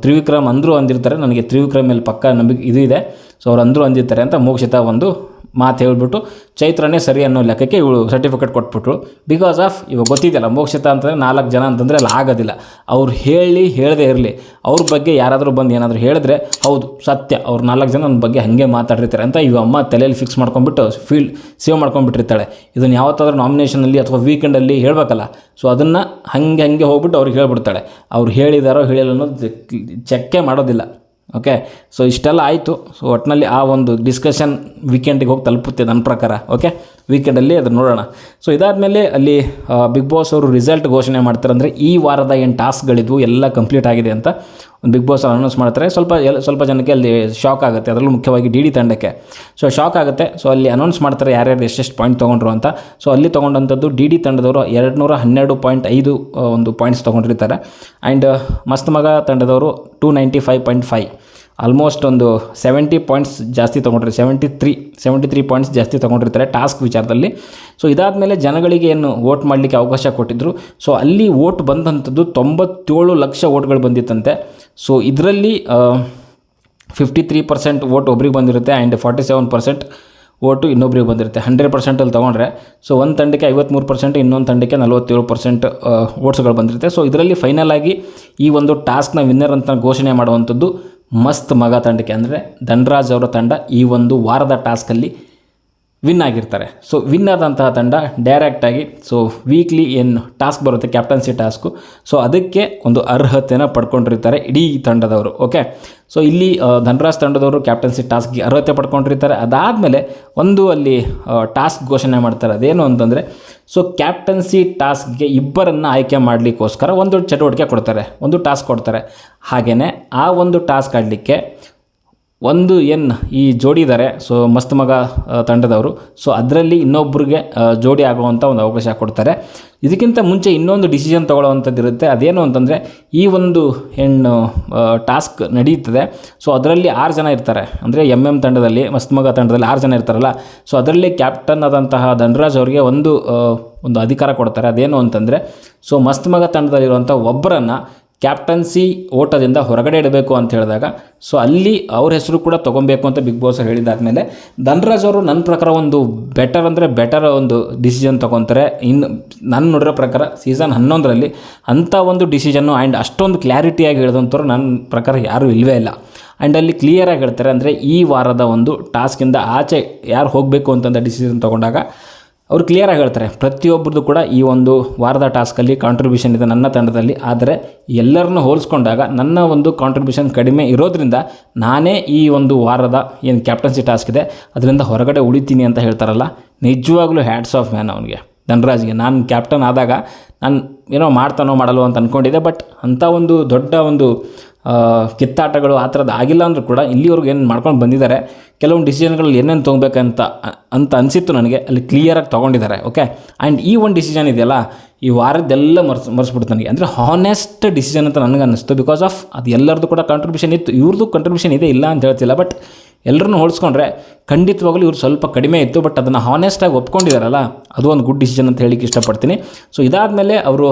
ತ್ರಿವಿಕ್ರಮ್ ಅಂದರೂ ಅಂದಿರ್ತಾರೆ, ನನಗೆ ತ್ರಿವಿಕ್ರಮ್ ಮೇಲೆ ಪಕ್ಕ ನಂಬಿಕೆ ಇದು ಇದೆ, ಸೊ ಅವ್ರು ಅಂದರೂ ಅಂದಿರ್ತಾರೆ ಅಂತ ಮೋಕ್ಷಿತ ಒಂದು ಮಾತು ಹೇಳ್ಬಿಟ್ಟು ಚೈತ್ರನೇ ಸರಿ ಅನ್ನೋ ಲೆಕ್ಕಕ್ಕೆ ಇವಳು ಸರ್ಟಿಫಿಕೇಟ್ ಕೊಟ್ಬಿಟ್ರು. ಬಿಕಾಸ್ ಆಫ್ ಇವಾಗ ಗೊತ್ತಿದೆಯಲ್ಲ, ಮೋಕ್ಷಿತ ಅಂತಂದರೆ 4 ಜನ ಅಂತಂದರೆ ಅಲ್ಲಿ ಆಗೋದಿಲ್ಲ. ಅವ್ರು ಹೇಳದೇ ಇರಲಿ, ಅವ್ರ ಬಗ್ಗೆ ಯಾರಾದರೂ ಬಂದು ಏನಾದರೂ ಹೇಳಿದ್ರೆ ಹೌದು ಸತ್ಯ, ಅವ್ರು 4 ಜನ ನನ್ನ ಬಗ್ಗೆ ಹಾಗೆ ಮಾತಾಡಿರ್ತಾರೆ ಅಂತ ಇವ ಅಮ್ಮ ತಲೆಯಲ್ಲಿ ಫಿಕ್ಸ್ ಮಾಡ್ಕೊಂಡ್ಬಿಟ್ಟು ಸೇವ್ ಮಾಡ್ಕೊಂಡ್ಬಿಟ್ಟಿರ್ತಾಳೆ. ಇದನ್ನು ಯಾವತ್ತಾದ್ರೂ ನಾಮಿನೇಷನಲ್ಲಿ ಅಥವಾ ವೀಕೆಂಡಲ್ಲಿ ಹೇಳಬೇಕಲ್ಲ, ಸೊ ಅದನ್ನು ಹಾಗೆ ಹೋಗ್ಬಿಟ್ಟು ಅವ್ರಿಗೆ ಹೇಳ್ಬಿಡ್ತಾಳೆ. ಅವ್ರು ಹೇಳಿದಾರೋ ಹೇಳಿಲ್ಲ ಅನ್ನೋದು ಚೆಕ್ಕೇ ಮಾಡೋದಿಲ್ಲ. ಓಕೆ, ಸೊ ಇಷ್ಟೆಲ್ಲ ಆಯಿತು. ಸೊ ಒಟ್ಟಿನಲ್ಲಿ ಆ ಒಂದು ಡಿಸ್ಕಷನ್ ವೀಕೆಂಡಿಗೆ ಹೋಗಿ ತಲುಪುತ್ತೆ ನನ್ನ ಪ್ರಕಾರ. ಓಕೆ, ವೀಕೆಂಡಲ್ಲಿ ಅದನ್ನು ನೋಡೋಣ. ಸೊ ಇದಾದಮೇಲೆ ಅಲ್ಲಿ ಬಿಗ್ ಬಾಸ್ ಅವರು ರಿಸಲ್ಟ್ ಘೋಷಣೆ ಮಾಡ್ತಾರೆ. ಅಂದರೆ ಈ ವಾರದ ಏನು ಟಾಸ್ಕ್ಗಳಿದ್ವು ಎಲ್ಲ ಕಂಪ್ಲೀಟ್ ಆಗಿದೆ ಅಂತ ಒಂದು ಬಿಗ್ ಬಾಸ್ ಅನೌನ್ಸ್ ಮಾಡ್ತಾರೆ. ಸ್ವಲ್ಪ ಜನಕ್ಕೆ ಅಲ್ಲಿ ಶಾಕ್ ಆಗುತ್ತೆ, ಅದರಲ್ಲೂ ಮುಖ್ಯವಾಗಿ ಡಿ ತಂಡಕ್ಕೆ ಸೊ ಶಾಕ್ ಆಗುತ್ತೆ. ಸೊ ಅಲ್ಲಿ ಅನೌನ್ಸ್ ಮಾಡ್ತಾರೆ ಯಾರ್ಯಾರು ಎಷ್ಟೆಷ್ಟು ಪಾಯಿಂಟ್ ತೊಗೊಂಡ್ರು ಅಂತ. ಸೊ ಅಲ್ಲಿ ತೊಗೊಂಡಂಥದ್ದು ಡಿ ತಂಡದವರು 212.5 ಒಂದು ಪಾಯಿಂಟ್ಸ್ ತೊಗೊಂಡಿರ್ತಾರೆ. ಆ್ಯಂಡ್ ಮಸ್ತ್ ಮಗ ತಂಡದವರು 295.5, ಆಲ್ಮೋಸ್ಟ್ ಒಂದು 70 ಪಾಯಿಂಟ್ಸ್ ಜಾಸ್ತಿ ತೊಗೊಂಡ್ರೆ, 73 ಪಾಯಿಂಟ್ಸ್ ಜಾಸ್ತಿ ತೊಗೊಂಡಿರ್ತಾರೆ ಟಾಸ್ಕ್ ವಿಚಾರದಲ್ಲಿ. ಸೊ ಇದಾದಮೇಲೆ ಜನಗಳಿಗೆ ಏನು ವೋಟ್ ಮಾಡಲಿಕ್ಕೆ ಅವಕಾಶ ಕೊಟ್ಟಿದ್ದರು. ಸೊ ಅಲ್ಲಿ ವೋಟ್ ಬಂದಂಥದ್ದು 97 ಲಕ್ಷ ವೋಟ್ಗಳು ಬಂದಿತ್ತಂತೆ. ಸೊ ಇದರಲ್ಲಿ 53% ವೋಟ್ ಒಬ್ರಿಗೆ ಬಂದಿರುತ್ತೆ ಆ್ಯಂಡ್ 47% ವೋಟು ಇನ್ನೊಬ್ರಿಗೆ ಬಂದಿರುತ್ತೆ. 100%ಅಲ್ಲಿ ತೊಗೊಂಡ್ರೆ ಸೊ ಒಂದು ತಂಡಕ್ಕೆ 53%, ಇನ್ನೊಂದು ತಂಡಕ್ಕೆ 47% ವೋಟ್ಸ್ಗಳು ಬಂದಿರುತ್ತೆ. ಸೊ ಇದರಲ್ಲಿ ಫೈನಲ್ ಆಗಿ ಈ ಒಂದು ಟಾಸ್ಕ್ನ ವಿನ್ನರ್ ಅಂತ ಘೋಷಣೆ ಮಾಡುವಂಥದ್ದು ಮಸ್ತ್ ಮಗ ತಂಡಕ್ಕೆ, ಅಂದರೆ ಧನ್ರಾಜ್ ಅವರ ತಂಡ ಈ ಒಂದು ವಾರದ ಟಾಸ್ಕಲ್ಲಿ ವಿನ್ ಆಗಿರ್ತಾರೆ. ಸೊ ವಿನ್ ಆದಂತಹ ತಂಡ ಡೈರೆಕ್ಟಾಗಿ ಸೊ ವೀಕ್ಲಿ ಏನು ಟಾಸ್ಕ್ ಬರುತ್ತೆ ಕ್ಯಾಪ್ಟನ್ಸಿ ಟಾಸ್ಕು, ಸೊ ಅದಕ್ಕೆ ಒಂದು ಅರ್ಹತೆನ ಪಡ್ಕೊಂಡಿರ್ತಾರೆ ಇಡೀ ತಂಡದವರು. ಓಕೆ, ಸೊ ಇಲ್ಲಿ ಧನ್ರಾಜ್ ತಂಡದವರು ಕ್ಯಾಪ್ಟನ್ಸಿ ಟಾಸ್ಕ್ಗೆ ಅರ್ಹತೆ ಪಡ್ಕೊಂಡಿರ್ತಾರೆ. ಅದಾದಮೇಲೆ ಒಂದು ಅಲ್ಲಿ ಟಾಸ್ಕ್ ಘೋಷಣೆ ಮಾಡ್ತಾರೆ. ಅದೇನು ಅಂತಂದರೆ ಸೊ ಕ್ಯಾಪ್ಟನ್ಸಿ ಟಾಸ್ಕ್ಗೆ 2 ಆಯ್ಕೆ ಮಾಡಲಿಕ್ಕೋಸ್ಕರ ಒಂದು ಚಟುವಟಿಕೆ ಕೊಡ್ತಾರೆ, ಒಂದು ಟಾಸ್ಕ್ ಕೊಡ್ತಾರೆ. ಹಾಗೆಯೇ ಆ ಒಂದು ಟಾಸ್ಕ್ ಆಡಲಿಕ್ಕೆ ಒಂದು ಏನು ಈ ಜೋಡಿ ಇದ್ದಾರೆ ಸೊ ಮಸ್ತ್ ಮಗ ತಂಡದವರು, ಸೊ ಅದರಲ್ಲಿ ಇನ್ನೊಬ್ಬರಿಗೆ ಜೋಡಿ ಆಗುವಂಥ ಒಂದು ಅವಕಾಶ ಕೊಡ್ತಾರೆ. ಇದಕ್ಕಿಂತ ಮುಂಚೆ ಇನ್ನೊಂದು ಡಿಸಿಷನ್ ತೊಗೊಳ್ಳೋವಂಥದ್ದು ಇರುತ್ತೆ. ಅದೇನು ಅಂತಂದರೆ ಈ ಒಂದು ಹೆಣ್ಣು ಟಾಸ್ಕ್ ನಡೀತದೆ. ಸೊ ಅದರಲ್ಲಿ 6 ಜನ ಇರ್ತಾರೆ, ಅಂದರೆ ತಂಡದಲ್ಲಿ ಮಸ್ತ್ ಮಗ ತಂಡದಲ್ಲಿ 6 ಜನ ಇರ್ತಾರಲ್ಲ. ಸೊ ಅದರಲ್ಲಿ ಕ್ಯಾಪ್ಟನ್ ಆದಂತಹ ಧನ್ರಾಜ್ ಅವರಿಗೆ ಒಂದು ಅಧಿಕಾರ ಕೊಡ್ತಾರೆ. ಅದೇನು ಅಂತಂದರೆ ಸೊ ಮಸ್ತ್ ಮಗ ತಂಡದಲ್ಲಿರುವಂಥ ಒಬ್ಬರನ್ನು ಕ್ಯಾಪ್ಟನ್ಸಿ ಓಟದಿಂದ ಹೊರಗಡೆ ಇಡಬೇಕು ಅಂತ ಹೇಳಿದಾಗ ಸೊ ಅಲ್ಲಿ ಅವ್ರ ಹೆಸರು ಕೂಡ ತೊಗೊಬೇಕು ಅಂತ ಬಿಗ್ ಬಾಸ್ ಹೇಳಿದಾದ್ಮೇಲೆ ಧನ್ರಾಜ್ ಅವರು ನನ್ನ ಪ್ರಕಾರ ಒಂದು ಬೆಟರ್ ಒಂದು ಡಿಸಿಷನ್ ತೊಗೊತಾರೆ. ಇನ್ನು ನಾನು ನೋಡಿರೋ ಪ್ರಕಾರ ಸೀಸನ್ 11ರಲ್ಲಿ ಅಂಥ ಒಂದು ಡಿಸಿಷನ್ನು ಆ್ಯಂಡ್ ಅಷ್ಟೊಂದು ಕ್ಲಾರಿಟಿಯಾಗಿ ಹೇಳಿದಂಥವ್ರು ನನ್ನ ಪ್ರಕಾರ ಯಾರೂ ಇಲ್ಲವೇ ಇಲ್ಲ. ಆ್ಯಂಡ್ ಅಲ್ಲಿ ಕ್ಲಿಯರಾಗಿ ಹೇಳ್ತಾರೆ, ಅಂದರೆ ಈ ವಾರದ ಒಂದು ಟಾಸ್ಕಿಂದ ಆಚೆ ಯಾರು ಹೋಗಬೇಕು ಅಂತಂದ ಡಿಸಿಷನ್ ತೊಗೊಂಡಾಗ ಅವರು ಕ್ಲಿಯರಾಗಿ ಹೇಳ್ತಾರೆ, ಪ್ರತಿಯೊಬ್ಬರದ್ದು ಕೂಡ ಈ ಒಂದು ವಾರದ ಟಾಸ್ಕಲ್ಲಿ ಕಾಂಟ್ರಿಬ್ಯೂಷನ್ ಇದೆ ನನ್ನ ತಂಡದಲ್ಲಿ, ಆದರೆ ಎಲ್ಲರನ್ನೂ ಹೋಲಿಸ್ಕೊಂಡಾಗ ನನ್ನ ಒಂದು ಕಾಂಟ್ರಿಬ್ಯೂಷನ್ ಕಡಿಮೆ ಇರೋದ್ರಿಂದ ನಾನೇ ಈ ಒಂದು ವಾರದ ಏನು ಕ್ಯಾಪ್ಟನ್ಸಿ ಟಾಸ್ಕ್ ಇದೆ ಅದರಿಂದ ಹೊರಗಡೆ ಉಳಿತೀನಿ ಅಂತ ಹೇಳ್ತಾರಲ್ಲ, ನಿಜವಾಗ್ಲೂ ಹ್ಯಾಟ್ಸ್ ಆಫ್ ಮ್ಯಾನ್ ಅವನಿಗೆ. ಧನರಾಜ್ಗೆ. ನಾನು ಕ್ಯಾಪ್ಟನ್ ಆದಾಗ ನಾನು ಏನೋ ಮಾಡ್ತಾನೋ ಮಾಡಲ್ವೋ ಅಂತ ಅಂದ್ಕೊಂಡಿದ್ದೆ. ಬಟ್ ಅಂಥ ಒಂದು ದೊಡ್ಡ ಒಂದು ಕಿತ್ತಾಟಗಳು ಆ ಥರದ್ದು ಆಗಿಲ್ಲ ಅಂದರೂ ಕೂಡ ಇಲ್ಲಿವರೆಗೂ ಏನು ಮಾಡ್ಕೊಂಡು ಬಂದಿದ್ದಾರೆ. ಕೆಲವೊಂದು ಡಿಸಿಷನ್ಗಳಲ್ಲಿ ಏನೇನು ತೊಗೋಬೇಕಂತ ಅನಿಸಿತ್ತು ನನಗೆ, ಅಲ್ಲಿ ಕ್ಲಿಯರಾಗಿ ತೊಗೊಂಡಿದ್ದಾರೆ. ಓಕೆ, ಆ್ಯಂಡ್ ಈ ಒಂದು ಡಿಸಿಷನ್ ಇದೆಯಲ್ಲ, ಈ ವಾರದ್ದೆಲ್ಲ ಮರೆಸ್ಬಿಡ್ತು ನನಗೆ. ಅಂದರೆ ಹಾನೆಸ್ಟ್ ಡಿಸಿಷನ್ ಅಂತ ನನಗೆ ಅನ್ನಿಸ್ತು. ಬಿಕಾಸ್ ಆಫ್ ಅದು ಎಲ್ಲರದ್ದು ಕೂಡ ಕಾಂಟ್ರಿಬ್ಯೂಷನ್ ಇತ್ತು, ಇವ್ರದ್ದು ಕಾಂಟ್ರಿಬ್ಯೂಷನ್ ಇದೆ ಇಲ್ಲ ಅಂತ ಹೇಳ್ತಿಲ್ಲ. ಬಟ್ ಎಲ್ಲರನ್ನೂ ಹೋಲಿಸ್ಕೊಂಡ್ರೆ ಖಂಡಿತವಾಗಲೂ ಇವ್ರು ಸ್ವಲ್ಪ ಕಡಿಮೆ ಇತ್ತು. ಬಟ್ ಅದನ್ನು ಹಾನೆಸ್ಟಾಗಿ ಒಪ್ಕೊಂಡಿದ್ದಾರಲ್ಲ, ಅದು ಒಂದು ಗುಡ್ ಡಿಸಿಷನ್ ಅಂತ ಹೇಳಿಕ್ಕೆ ಇಷ್ಟಪಡ್ತೀನಿ. ಸೊ ಇದಾದಮೇಲೆ ಅವರು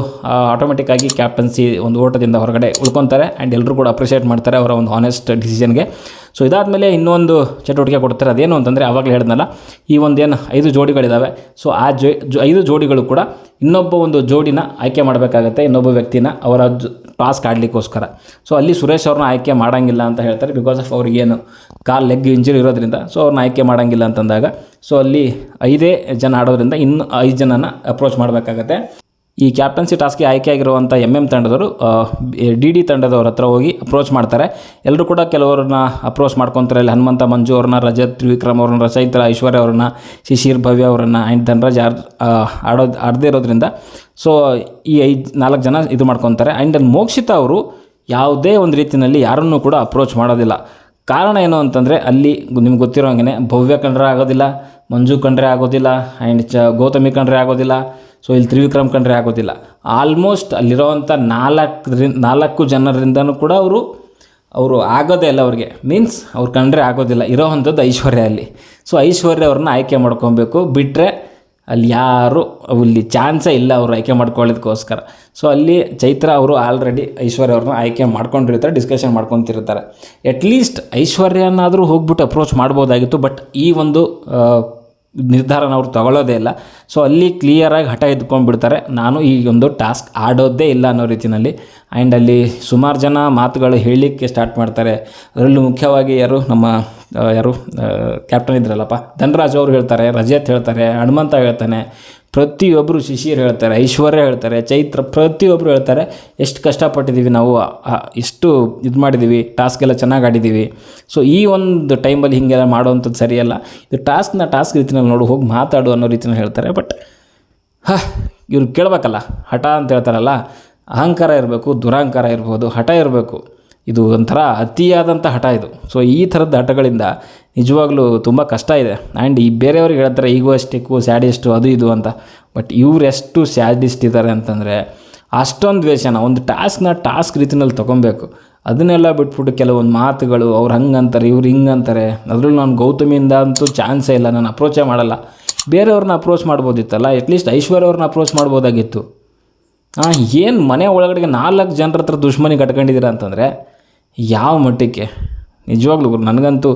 ಆಟೋಮೆಟಿಕ್ಕಾಗಿ ಕ್ಯಾಪ್ಟನ್ಸಿ ಒಂದು ಓಟದಿಂದ ಹೊರಗಡೆ ಉಳ್ಕೊತಾರೆ ಆ್ಯಂಡ್ ಎಲ್ಲರೂ ಕೂಡ ಅಪ್ರಿಷಿಯೇಟ್ ಮಾಡ್ತಾರೆ ಅವರ ಒಂದು ಹಾನೆಸ್ಟ್ ಡಿಸಿಷನ್ಗೆ. ಸೊ ಇದಾದಮೇಲೆ ಇನ್ನೊಂದು ಚಟುವಟಿಕೆ ಕೊಡ್ತಾರೆ. ಅದೇನು ಅಂತಂದರೆ ಆವಾಗಲೇ ಹೇಳಿದ್ನಲ್ಲ, ಈ ಒಂದೇನು 5 ಜೋಡಿಗಳಿದ್ದಾವೆ. ಸೊ ಆ 5 ಜೋಡಿಗಳು ಕೂಡ ಇನ್ನೊಬ್ಬ ಒಂದು ಜೋಡಿನ ಆಯ್ಕೆ ಮಾಡಬೇಕಾಗತ್ತೆ, ಇನ್ನೊಬ್ಬ ವ್ಯಕ್ತಿನ ಅವರ ಟಾಸ್ಕ್ ಆಡಲಿಕ್ಕೋಸ್ಕರ. ಸೊ ಅಲ್ಲಿ ಸುರೇಶ್ ಅವ್ರನ್ನ ಆಯ್ಕೆ ಮಾಡೋಂಗಿಲ್ಲ ಅಂತ ಹೇಳ್ತಾರೆ. ಬಿಕಾಸ್ ಆಫ್ ಅವ್ರಿಗೇನು ಲೆಗ್ ಇಂಜುರಿ ಇರೋದ್ರಿಂದ ಸೊ ಅವ್ರನ್ನ ಆಯ್ಕೆ ಮಾಡೋಂಗಿಲ್ಲ ಅಂತಂದಾಗ, ಸೊ ಅಲ್ಲಿ 5 ಜನ ಆಡೋದ್ರಿಂದ ಇನ್ನು 5 ಜನನ ಅಪ್ರೋಚ್ ಮಾಡಬೇಕಾಗತ್ತೆ. ಈ ಕ್ಯಾಪ್ಟನ್ಸಿ ಟಾಸ್ಕ್ಗೆ ಆಯ್ಕೆ ಆಗಿರುವಂಥ MM ತಂಡದವರು DD ತಂಡದವ್ರ ಹತ್ರ ಹೋಗಿ ಅಪ್ರೋಚ್ ಮಾಡ್ತಾರೆ. ಎಲ್ಲರೂ ಕೂಡ ಕೆಲವ್ರನ್ನ ಅಪ್ರೋಚ್ ಮಾಡ್ಕೊತಾರೆ. ಇಲ್ಲಿ ಹನುಮಂತ, ಮಂಜು ಅವ್ರನ್ನ, ರಜತ್, ತ್ರಿವಿಕ್ರಮ್ ಅವ್ರನ್ನ, ಚೈತ್ರ, ಐಶ್ವರ್ಯ ಅವ್ರನ್ನ, ಶಿಶಿರ್, ಭವ್ಯ ಅವರನ್ನು ಆ್ಯಂಡ್ ಧನರಾಜ್ ಆಡದೇ ಇರೋದ್ರಿಂದ ಸೊ ಈ 4 ಜನ ಇದು ಮಾಡ್ಕೊತಾರೆ. ಆ್ಯಂಡ್ ಮೋಕ್ಷಿತಾ ಅವರು ಯಾವುದೇ ಒಂದು ರೀತಿಯಲ್ಲಿ ಯಾರನ್ನೂ ಕೂಡ ಅಪ್ರೋಚ್ ಮಾಡೋದಿಲ್ಲ. ಕಾರಣ ಏನು ಅಂತಂದರೆ ಅಲ್ಲಿ ನಿಮ್ಗೆ ಗೊತ್ತಿರೋ ಹಾಗೆ ಭವ್ಯ ಕಂಡ್ರೆ ಆಗೋದಿಲ್ಲ, ಮಂಜು ಕಂಡ್ರೆ ಆಗೋದಿಲ್ಲ, ಆ್ಯಂಡ್ ಗೌತಮಿ ಕಂಡ್ರೆ ಆಗೋದಿಲ್ಲ, ಸೊ ಇಲ್ಲಿ ತ್ರಿವಿಕ್ರಮ್ ಕಂಡ್ರೆ ಆಗೋದಿಲ್ಲ. ಆಲ್ಮೋಸ್ಟ್ ಅಲ್ಲಿರೋವಂಥ 4 ಜನರಿಂದನೂ ಕೂಡ ಅವರು ಆಗೋದೇ ಇಲ್ಲ. ಅವ್ರಿಗೆ ಮೀನ್ಸ್ ಅವ್ರು ಕಂಡ್ರೆ ಆಗೋದಿಲ್ಲ. ಇರೋವಂಥದ್ದು ಐಶ್ವರ್ಯ ಅಲ್ಲಿ. ಸೊ ಐಶ್ವರ್ಯ ಅವ್ರನ್ನ ಆಯ್ಕೆ ಮಾಡ್ಕೊಬೇಕು. ಬಿಟ್ಟರೆ ಅಲ್ಲಿ ಯಾರು ಅಲ್ಲಿ ಚಾನ್ಸೇ ಇಲ್ಲ ಅವರು ಆಯ್ಕೆ ಮಾಡ್ಕೊಳ್ಳೋದಕ್ಕೋಸ್ಕರ. ಸೊ ಅಲ್ಲಿ ಚೈತ್ರ ಅವರು ಆಲ್ರೆಡಿ ಐಶ್ವರ್ಯ ಅವ್ರನ್ನ ಆಯ್ಕೆ ಮಾಡ್ಕೊಂಡಿರ್ತಾರೆ, ಡಿಸ್ಕಷನ್ ಮಾಡ್ಕೊತಿರ್ತಾರೆ. ಅಟ್ಲೀಸ್ಟ್ ಐಶ್ವರ್ಯನಾದರೂ ಹೋಗ್ಬಿಟ್ಟು ಅಪ್ರೋಚ್ ಮಾಡ್ಬೋದಾಗಿತ್ತು. ಬಟ್ ಈ ಒಂದು ನಿರ್ಧಾರನ ಅವ್ರು ತಗೊಳ್ಳೋದೇ ಇಲ್ಲ. ಸೊ ಅಲ್ಲಿ ಕ್ಲಿಯರಾಗಿ ಹಠ ಎತ್ಕೊಂಡ್ಬಿಡ್ತಾರೆ, ನಾನು ಈ ಒಂದು ಟಾಸ್ಕ್ ಆಡೋದೇ ಇಲ್ಲ ಅನ್ನೋ ರೀತಿಯಲ್ಲಿ. ಆ್ಯಂಡ್ ಅಲ್ಲಿ ಸುಮಾರು ಜನ ಮಾತುಗಳು ಹೇಳಲಿಕ್ಕೆ ಸ್ಟಾರ್ಟ್ ಮಾಡ್ತಾರೆ. ಅದರಲ್ಲೂ ಮುಖ್ಯವಾಗಿ ನಮ್ಮ ಕ್ಯಾಪ್ಟನ್ ಇದ್ರಲ್ಲಪ್ಪ ಧನರಾಜ್ ಅವರು ಹೇಳ್ತಾರೆ, ರಜತ್ ಹೇಳ್ತಾರೆ, ಹನುಮಂತ ಹೇಳ್ತಾನೆ, ಪ್ರತಿಯೊಬ್ಬರು ಶಿಶಿರ್ ಹೇಳ್ತಾರೆ, ಐಶ್ವರ್ಯ ಹೇಳ್ತಾರೆ, ಚೈತ್ರ, ಪ್ರತಿಯೊಬ್ಬರು ಹೇಳ್ತಾರೆ ಎಷ್ಟು ಕಷ್ಟಪಟ್ಟಿದ್ದೀವಿ ನಾವು, ಎಷ್ಟು ಇದು ಮಾಡಿದ್ದೀವಿ, ಟಾಸ್ಕ್ ಎಲ್ಲ ಚೆನ್ನಾಗಿ ಆಡಿದ್ದೀವಿ. ಸೊ ಈ ಒಂದು ಟೈಮಲ್ಲಿ ಹೀಗೆಲ್ಲ ಮಾಡೋವಂಥದ್ದು ಸರಿಯಲ್ಲ, ಇದು ಟಾಸ್ಕ್ ರೀತಿಯಲ್ಲಿ ನೋಡು, ಹೋಗಿ ಮಾತಾಡು ಅನ್ನೋ ರೀತಿಯಲ್ಲಿ ಹೇಳ್ತಾರೆ. ಬಟ್ ಇವ್ರು ಕೇಳಬೇಕಲ್ಲ, ಹಠ ಅಂತ ಹೇಳ್ತಾರಲ್ಲ, ಅಹಂಕಾರ ಇರಬೇಕು, ದುರಹಂಕಾರ ಇರ್ಬೋದು, ಹಠ ಇರಬೇಕು. ಇದು ಒಂಥರ ಅತಿಯಾದಂಥ ಹಠ ಇದು. ಸೊ ಈ ಥರದ ಹಠಗಳಿಂದ ನಿಜವಾಗ್ಲೂ ತುಂಬ ಕಷ್ಟ ಇದೆ. ಆ್ಯಂಡ್ ಈ ಬೇರೆಯವ್ರಿಗೆ ಹೇಳ್ತಾರೆ ಈಗೋಸ್ಟಿಕ್ಕು, ಸ್ಯಾಡಿಸ್ಟು, ಅದು ಇದು ಅಂತ. ಬಟ್ ಇವ್ರು ಎಷ್ಟು ಸ್ಯಾಡಿಸ್ಟ್ ಇದ್ದಾರೆ ಅಂತಂದರೆ ಅಷ್ಟೊಂದು ದ್ವೇಷನ ಒಂದು ಟಾಸ್ಕ್ ರೀತಿಯಲ್ಲಿ ತೊಗೊಬೇಕು. ಅದನ್ನೆಲ್ಲ ಬಿಟ್ಬಿಟ್ಟು ಕೆಲವೊಂದು ಮಾತುಗಳು, ಅವ್ರು ಹಂಗಂತಾರೆ, ಇವ್ರು ಹಿಂಗಂತಾರೆ. ಅದರಲ್ಲೂ ನಾನು ಗೌತಮಿಯಿಂದ ಅಂತೂ ಚಾನ್ಸೇ ಇಲ್ಲ, ನಾನು ಅಪ್ರೋಚೇ ಮಾಡಲ್ಲ. ಬೇರೆಯವ್ರನ್ನ ಅಪ್ರೋಚ್ ಮಾಡ್ಬೋದಿತ್ತಲ್ಲ, ಅಟ್ಲೀಸ್ಟ್ ಐಶ್ವರ್ಯ ಅವ್ರನ್ನ ಅಪ್ರೋಚ್ ಮಾಡ್ಬೋದಾಗಿತ್ತು. ಏನು ಮನೆ ಒಳಗಡೆಗೆ 4 ಜನರ ಹತ್ರ ದುಶ್ಮನಿ ಕಟ್ಕೊಂಡಿದ್ದೀರ ಅಂತಂದರೆ ಯಾವ ಮಟ್ಟಕ್ಕೆ? ನಿಜವಾಗ್ಲೂ ನನಗಂತೂ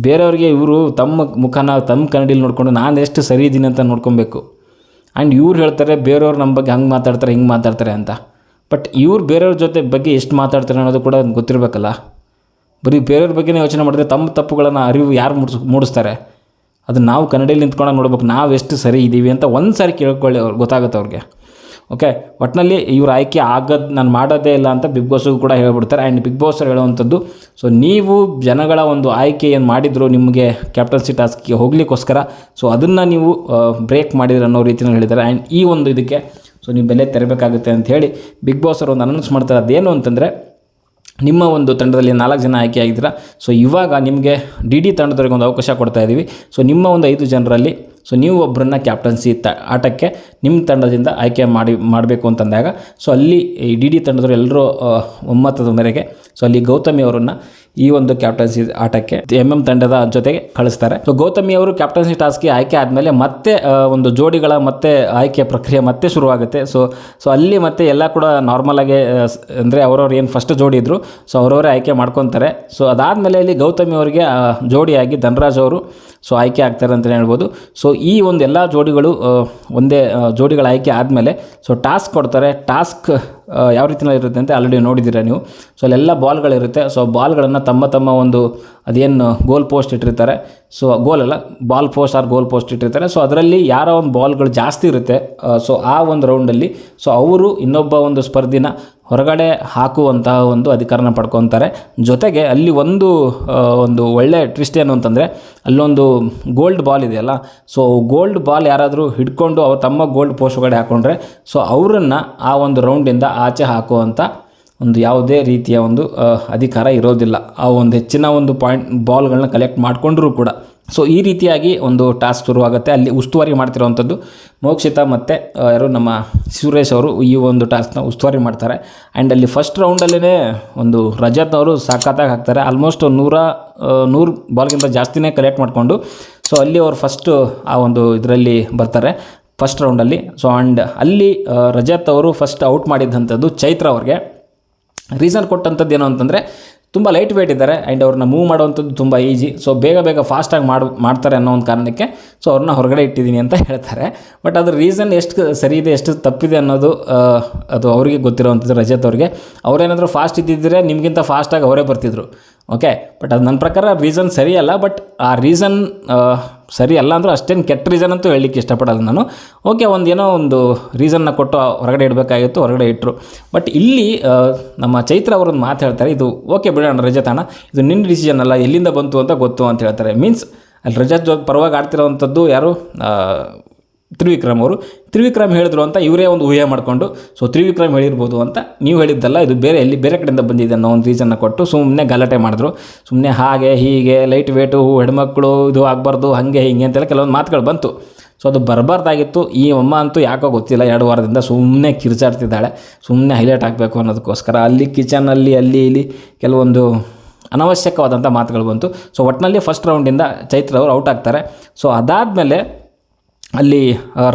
ಬೇರೆಯವ್ರಿಗೆ ಇವರು ತಮ್ಮ ಮುಖನ ತಮ್ಮ ಕನ್ನಡಿಲಿ ನೋಡಿಕೊಂಡು ನಾನು ಎಷ್ಟು ಸರಿ ಇದ್ದೀನಿ ಅಂತ ನೋಡ್ಕೊಬೇಕು. ಆ್ಯಂಡ್ ಇವ್ರು ಹೇಳ್ತಾರೆ ಬೇರೆಯವ್ರು ನಮ್ಮ ಬಗ್ಗೆ ಹಂಗೆ ಮಾತಾಡ್ತಾರೆ, ಹಿಂಗೆ ಮಾತಾಡ್ತಾರೆ ಅಂತ. ಬಟ್ ಇವ್ರು ಬೇರೆಯವ್ರ ಬಗ್ಗೆ ಎಷ್ಟು ಮಾತಾಡ್ತಾರೆ ಅನ್ನೋದು ಕೂಡ ಗೊತ್ತಿರಬೇಕಲ್ಲ. ಬರೀ ಬೇರೆಯವ್ರ ಬಗ್ಗೆನೇ ಯೋಚನೆ ಮಾಡಿದ್ರೆ ತಮ್ಮ ತಪ್ಪುಗಳನ್ನು ಅರಿವು ಯಾರು ಮೂಡಿಸ್ತಾರೆ? ಅದು ನಾವು ಕನ್ನಡಿಯಲ್ಲಿ ನಿಂತ್ಕೊಂಡು ನೋಡ್ಬೇಕು, ನಾವು ಎಷ್ಟು ಸರಿ ಇದ್ದೀವಿ ಅಂತ ಒಂದು ಸಾರಿ ಕೇಳ್ಕೊಳ್ಳಿ, ಅವ್ರು ಗೊತ್ತಾಗುತ್ತೆ ಅವ್ರಿಗೆ. ಓಕೆ, ಒಟ್ಟಿನಲ್ಲಿ ಇವ್ರ ಆಯ್ಕೆ ಆಗೋದು ನಾನು ಮಾಡೋದೇ ಇಲ್ಲ ಅಂತ ಬಿಗ್ ಬಾಸ್ಗೂ ಕೂಡ ಹೇಳ್ಬಿಡ್ತಾರೆ. ಆ್ಯಂಡ್ ಬಿಗ್ ಬಾಸ್ ಹೇಳುವಂಥದ್ದು, ಸೊ ನೀವು ಜನಗಳ ಒಂದು ಆಯ್ಕೆ ಏನು ಮಾಡಿದ್ರು ನಿಮಗೆ ಕ್ಯಾಪ್ಟನ್ಸಿ ಟಾಸ್ಕ್ಗೆ ಹೋಗ್ಲಿಕ್ಕೋಸ್ಕರ, ಸೊ ಅದನ್ನು ನೀವು ಬ್ರೇಕ್ ಮಾಡಿದ್ರೆ ಅನ್ನೋ ರೀತಿಯಲ್ಲಿ ಹೇಳಿದ್ದಾರೆ. ಆ್ಯಂಡ್ ಈ ಒಂದು ಇದಕ್ಕೆ ಸೊ ನೀವು ಬೆಲೆ ತೆರಬೇಕಾಗುತ್ತೆ ಅಂತ ಹೇಳಿ ಬಿಗ್ ಬಾಸ್ ಅವರು ಒಂದು ಅನೌನ್ಸ್ ಮಾಡ್ತಾರೆ. ಅದೇನು ಅಂತಂದರೆ, ನಿಮ್ಮ ಒಂದು ತಂಡದಲ್ಲಿ 4 ಜನ ಆಯ್ಕೆ ಆಗಿದ್ದೀರಾ. ಸೊ ಇವಾಗ ನಿಮಗೆ DD ತಂಡದವ್ರಿಗೆ ಒಂದು ಅವಕಾಶ ಕೊಡ್ತಾ ಇದ್ದೀವಿ. ಸೊ ನಿಮ್ಮ ಒಂದು 5 ಜನರಲ್ಲಿ ಸೊ ನೀವು ಒಬ್ಬರನ್ನ ಕ್ಯಾಪ್ಟನ್ಸಿ ಆಟಕ್ಕೆ ನಿಮ್ಮ ತಂಡದಿಂದ ಆಯ್ಕೆ ಮಾಡಬೇಕು ಅಂತಂದಾಗ, ಸೊ ಅಲ್ಲಿ ಈ DD ತಂಡದವರು ಎಲ್ಲರೂ ಒಮ್ಮತದ ಮೇರೆಗೆ ಸೊ ಅಲ್ಲಿ ಗೌತಮಿ ಅವರನ್ನು ಈ ಒಂದು ಕ್ಯಾಪ್ಟನ್ಸಿ ಆಟಕ್ಕೆ MM ತಂಡದ ಜೊತೆಗೆ ಕಳಿಸ್ತಾರೆ. ಸೊ ಗೌತಮಿ ಅವರು ಕ್ಯಾಪ್ಟನ್ಸಿ ಟಾಸ್ಕ್ಗೆ ಆಯ್ಕೆ ಆದಮೇಲೆ ಮತ್ತೆ ಒಂದು ಜೋಡಿಗಳ ಮತ್ತೆ ಆಯ್ಕೆ ಪ್ರಕ್ರಿಯೆ ಮತ್ತೆ ಶುರುವಾಗುತ್ತೆ. ಸೊ ಅಲ್ಲಿ ಮತ್ತೆ ಎಲ್ಲ ಕೂಡ ನಾರ್ಮಲಾಗಿ ಅಂದರೆ ಅವರವ್ರು ಏನು ಫಸ್ಟ್ ಜೋಡಿ ಇದ್ದರು ಸೊ ಅವರವರೇ ಆಯ್ಕೆ ಮಾಡ್ಕೊತಾರೆ. ಸೊ ಅದಾದಮೇಲೆ ಇಲ್ಲಿ ಗೌತಮಿ ಅವರಿಗೆ ಜೋಡಿಯಾಗಿ ಧನರಾಜ್ ಅವರು ಸೊ ಆಯ್ಕೆ ಆಗ್ತಾರೆ ಅಂತಲೇ ಹೇಳ್ಬೋದು. ಸೊ ಈ ಒಂದು ಎಲ್ಲ ಜೋಡಿಗಳು ಒಂದೇ ಜೋಡಿಗಳ ಆಯ್ಕೆ ಆದಮೇಲೆ ಸೊ ಟಾಸ್ಕ್ ಕೊಡ್ತಾರೆ. ಟಾಸ್ಕ್ ಯಾವ ರೀತಿಯಲ್ಲಿ ಇರುತ್ತೆ ಅಂತ ಆಲ್ರೆಡಿ ನೋಡಿದ್ದೀರಾ ನೀವು. ಸೊ ಅಲ್ಲೆಲ್ಲ ಬಾಲ್ಗಳಿರುತ್ತೆ. ಸೊ ಬಾಲ್ಗಳನ್ನು ತಮ್ಮ ಒಂದು ಅದೇನು ಗೋಲ್ ಪೋಸ್ಟ್ ಇಟ್ಟಿರ್ತಾರೆ, ಸೊ ಗೋಲಲ್ಲ ball post or goal post ಇಟ್ಟಿರ್ತಾರೆ. ಸೊ ಅದರಲ್ಲಿ ಯಾರ ಒಂದು ಬಾಲ್ಗಳು ಜಾಸ್ತಿ ಇರುತ್ತೆ, ಸೊ ಆ ಒಂದು ರೌಂಡಲ್ಲಿ ಸೊ ಅವರು ಇನ್ನೊಬ್ಬ ಒಂದು ಸ್ಪರ್ಧಿನ ಹೊರಗಡೆ ಹಾಕುವಂತಹ ಒಂದು ಅಧಿಕಾರನ ಪಡ್ಕೊತಾರೆ. ಜೊತೆಗೆ ಅಲ್ಲಿ ಒಂದು ಒಳ್ಳೆ ಟ್ವಿಸ್ಟ್ ಏನು ಅಂತಂದರೆ, ಅಲ್ಲೊಂದು ಗೋಲ್ಡ್ ಬಾಲ್ ಇದೆಯಲ್ಲ, ಸೊ ಗೋಲ್ಡ್ ಬಾಲ್ ಯಾರಾದರೂ ಹಿಡ್ಕೊಂಡು ಅವ್ರು ತಮ್ಮ ಗೋಲ್ಡ್ ಪೋಸ್ಟ್ ಒಳಗಡೆ ಹಾಕ್ಕೊಂಡ್ರೆ ಸೊ ಅವರನ್ನು ಆ ಒಂದು ರೌಂಡಿಂದ ಆಚೆ ಹಾಕುವಂಥ ಒಂದು ಯಾವುದೇ ರೀತಿಯ ಒಂದು ಅಧಿಕಾರ ಇರೋದಿಲ್ಲ, ಆ ಒಂದು ಹೆಚ್ಚಿನ ಒಂದು ಬಾಲ್ಗಳನ್ನ ಕಲೆಕ್ಟ್ ಮಾಡಿಕೊಂಡ್ರೂ ಕೂಡ. ಸೊ ಈ ರೀತಿಯಾಗಿ ಒಂದು ಟಾಸ್ಕ್ ಶುರುವಾಗುತ್ತೆ. ಅಲ್ಲಿ ಉಸ್ತುವಾರಿ ಮಾಡ್ತಿರೋವಂಥದ್ದು ಮೋಕ್ಷಿತಾ ಮತ್ತು ಯಾರು ನಮ್ಮ ಸುರೇಶ್ ಅವರು ಈ ಒಂದು ಟಾಸ್ಕ್ನ ಉಸ್ತುವಾರಿ ಮಾಡ್ತಾರೆ. ಆ್ಯಂಡ್ ಅಲ್ಲಿ ಫಸ್ಟ್ ರೌಂಡಲ್ಲೇ ಒಂದು ರಜತ್ ಅವರು ಸಖತ್ತಾಗಿ ಹಾಕ್ತಾರೆ. ಆಲ್ಮೋಸ್ಟ್ 100 ಬಾಲ್ಗಿಂತ ಜಾಸ್ತಿನೇ ಕಲೆಕ್ಟ್ ಮಾಡಿಕೊಂಡು ಸೊ ಅಲ್ಲಿ ಅವರು ಫಸ್ಟು ಆ ಒಂದು ಇದರಲ್ಲಿ ಬರ್ತಾರೆ ಫಸ್ಟ್ ರೌಂಡಲ್ಲಿ. ಸೊ ಆ್ಯಂಡ್ ಅಲ್ಲಿ ರಜತ್ ಅವರು ಫಸ್ಟ್ ಔಟ್ ಮಾಡಿದ್ದಂಥದ್ದು ಚೈತ್ರ ಅವ್ರಿಗೆ. ರೀಸನ್ ಕೊಟ್ಟಂಥದ್ದು ಏನು ಅಂತಂದರೆ, ತುಂಬ ಲೈಟ್ ವೇಟ್ ಇದ್ದಾರೆ ಆ್ಯಂಡ್ ಅವ್ರನ್ನ ಮೂವ್ ಮಾಡುವಂಥದ್ದು ತುಂಬ ಈಸಿ. ಸೊ ಬೇಗ ಫಾಸ್ಟಾಗಿ ಮಾಡ್ತಾರೆ ಅನ್ನೋ ಒಂದು ಕಾರಣಕ್ಕೆ ಸೊ ಅವ್ರನ್ನ ಹೊರಗಡೆ ಇಟ್ಟಿದ್ದೀನಿ ಅಂತ ಹೇಳ್ತಾರೆ. ಬಟ್ ಅದ್ರ ರೀಸನ್ ಎಷ್ಟು ಸರಿ ಇದೆ ಎಷ್ಟು ತಪ್ಪಿದೆ ಅನ್ನೋದು ಅದು ಅವರಿಗೆ ಗೊತ್ತಿರೋವಂಥದ್ದು, ರಜತ್ ಅವ್ರಿಗೆ. ಅವರೇನಾದರೂ ಫಾಸ್ಟ್ ಇದ್ದಿದ್ದರೆ ನಿಮಗಿಂತ ಫಾಸ್ಟಾಗಿ ಅವರೇ ಬರ್ತಿದ್ರು. ಓಕೆ, ಬಟ್ ಅದು ನನ್ನ ಪ್ರಕಾರ ರೀಸನ್ ಸರಿಯಲ್ಲ. ಬಟ್ ಆ ರೀಸನ್ ಸರಿ ಅಲ್ಲ ಅಂದರೂ ಅಷ್ಟೇನು ಕೆಟ್ಟ ರೀಸನ್ ಅಂತೂ ಹೇಳಲಿಕ್ಕೆ ಇಷ್ಟಪಡಲ್ಲ ನಾನು. ಓಕೆ, ಏನೋ ಒಂದು ರೀಸನ್ನ ಕೊಟ್ಟು ಹೊರಗಡೆ ಇಡಬೇಕಾಗಿತ್ತು, ಹೊರಗಡೆ ಇಟ್ಟರು. ಬಟ್ ಇಲ್ಲಿ ನಮ್ಮ ಚೈತ್ರ ಅವರೊಂದು ಮಾತು ಹೇಳ್ತಾರೆ, ಇದು ಓಕೆ ಬಿಡೋಣ ರಜತ್ ಅಣ್ಣ, ಇದು ನಿನ್ನ ಡಿಸಿಷನ್ ಅಲ್ಲ, ಎಲ್ಲಿಂದ ಬಂತು ಅಂತ ಗೊತ್ತು ಅಂತ ಹೇಳ್ತಾರೆ. ಮೀನ್ಸ್ ಅಲ್ಲಿ ರಜತ್ ಪರವಾಗಿ ಆಡ್ತಿರೋವಂಥದ್ದು ಯಾರು, ತ್ರಿವಿಕ್ರಮ್ ಹೇಳಿದ್ರು ಅಂತ ಇವರೇ ಒಂದು ಊಹೆ ಮಾಡಿಕೊಂಡು ಸೊ ತ್ರಿವಿಕ್ರಮ್ ಹೇಳಿರ್ಬೋದು ಅಂತ, ನೀವು ಹೇಳಿದ್ದಲ್ಲ ಇದು ಬೇರೆ ಕಡೆಯಿಂದ ಬಂದಿದೆ ಅನ್ನೋ ಒಂದು ರೀಸನ್ನ ಕೊಟ್ಟು ಸುಮ್ಮನೆ ಗಲಾಟೆ ಮಾಡಿದ್ರು. ಸುಮ್ಮನೆ ಹಾಗೆ ಹೀಗೆ ಲೈಟ್ ವೇಟು ಹೆಣ್ಮಕ್ಳು ಇದು ಆಗಬಾರ್ದು ಹಾಗೆ ಹೀಗೆ ಅಂತೆಲ್ಲ ಕೆಲವೊಂದು ಮಾತುಗಳು ಬಂತು. ಸೊ ಅದು ಬರಬಾರ್ದಾಗಿತ್ತು. ಈ ಅಮ್ಮ ಅಂತೂ ಯಾಕೋ ಗೊತ್ತಿಲ್ಲ 2 ವಾರದಿಂದ ಸುಮ್ಮನೆ ಕಿರ್ಚಾಡ್ತಿದ್ದಾಳೆ, ಸುಮ್ಮನೆ ಹೈಲೈಟ್ ಆಗಬೇಕು ಅನ್ನೋದಕ್ಕೋಸ್ಕರ. ಅಲ್ಲಿ ಕಿಚನಲ್ಲಿ ಅಲ್ಲಿ ಇಲ್ಲಿ ಕೆಲವೊಂದು ಅನವಶ್ಯಕವಾದಂಥ ಮಾತುಗಳು ಬಂತು. ಸೊ ಒಟ್ಟಿನಲ್ಲಿ ಫಸ್ಟ್ ರೌಂಡಿಂದ ಚೈತ್ರ ಅವರು ಔಟ್ ಆಗ್ತಾರೆ. ಸೊ ಅದಾದಮೇಲೆ ಅಲ್ಲಿ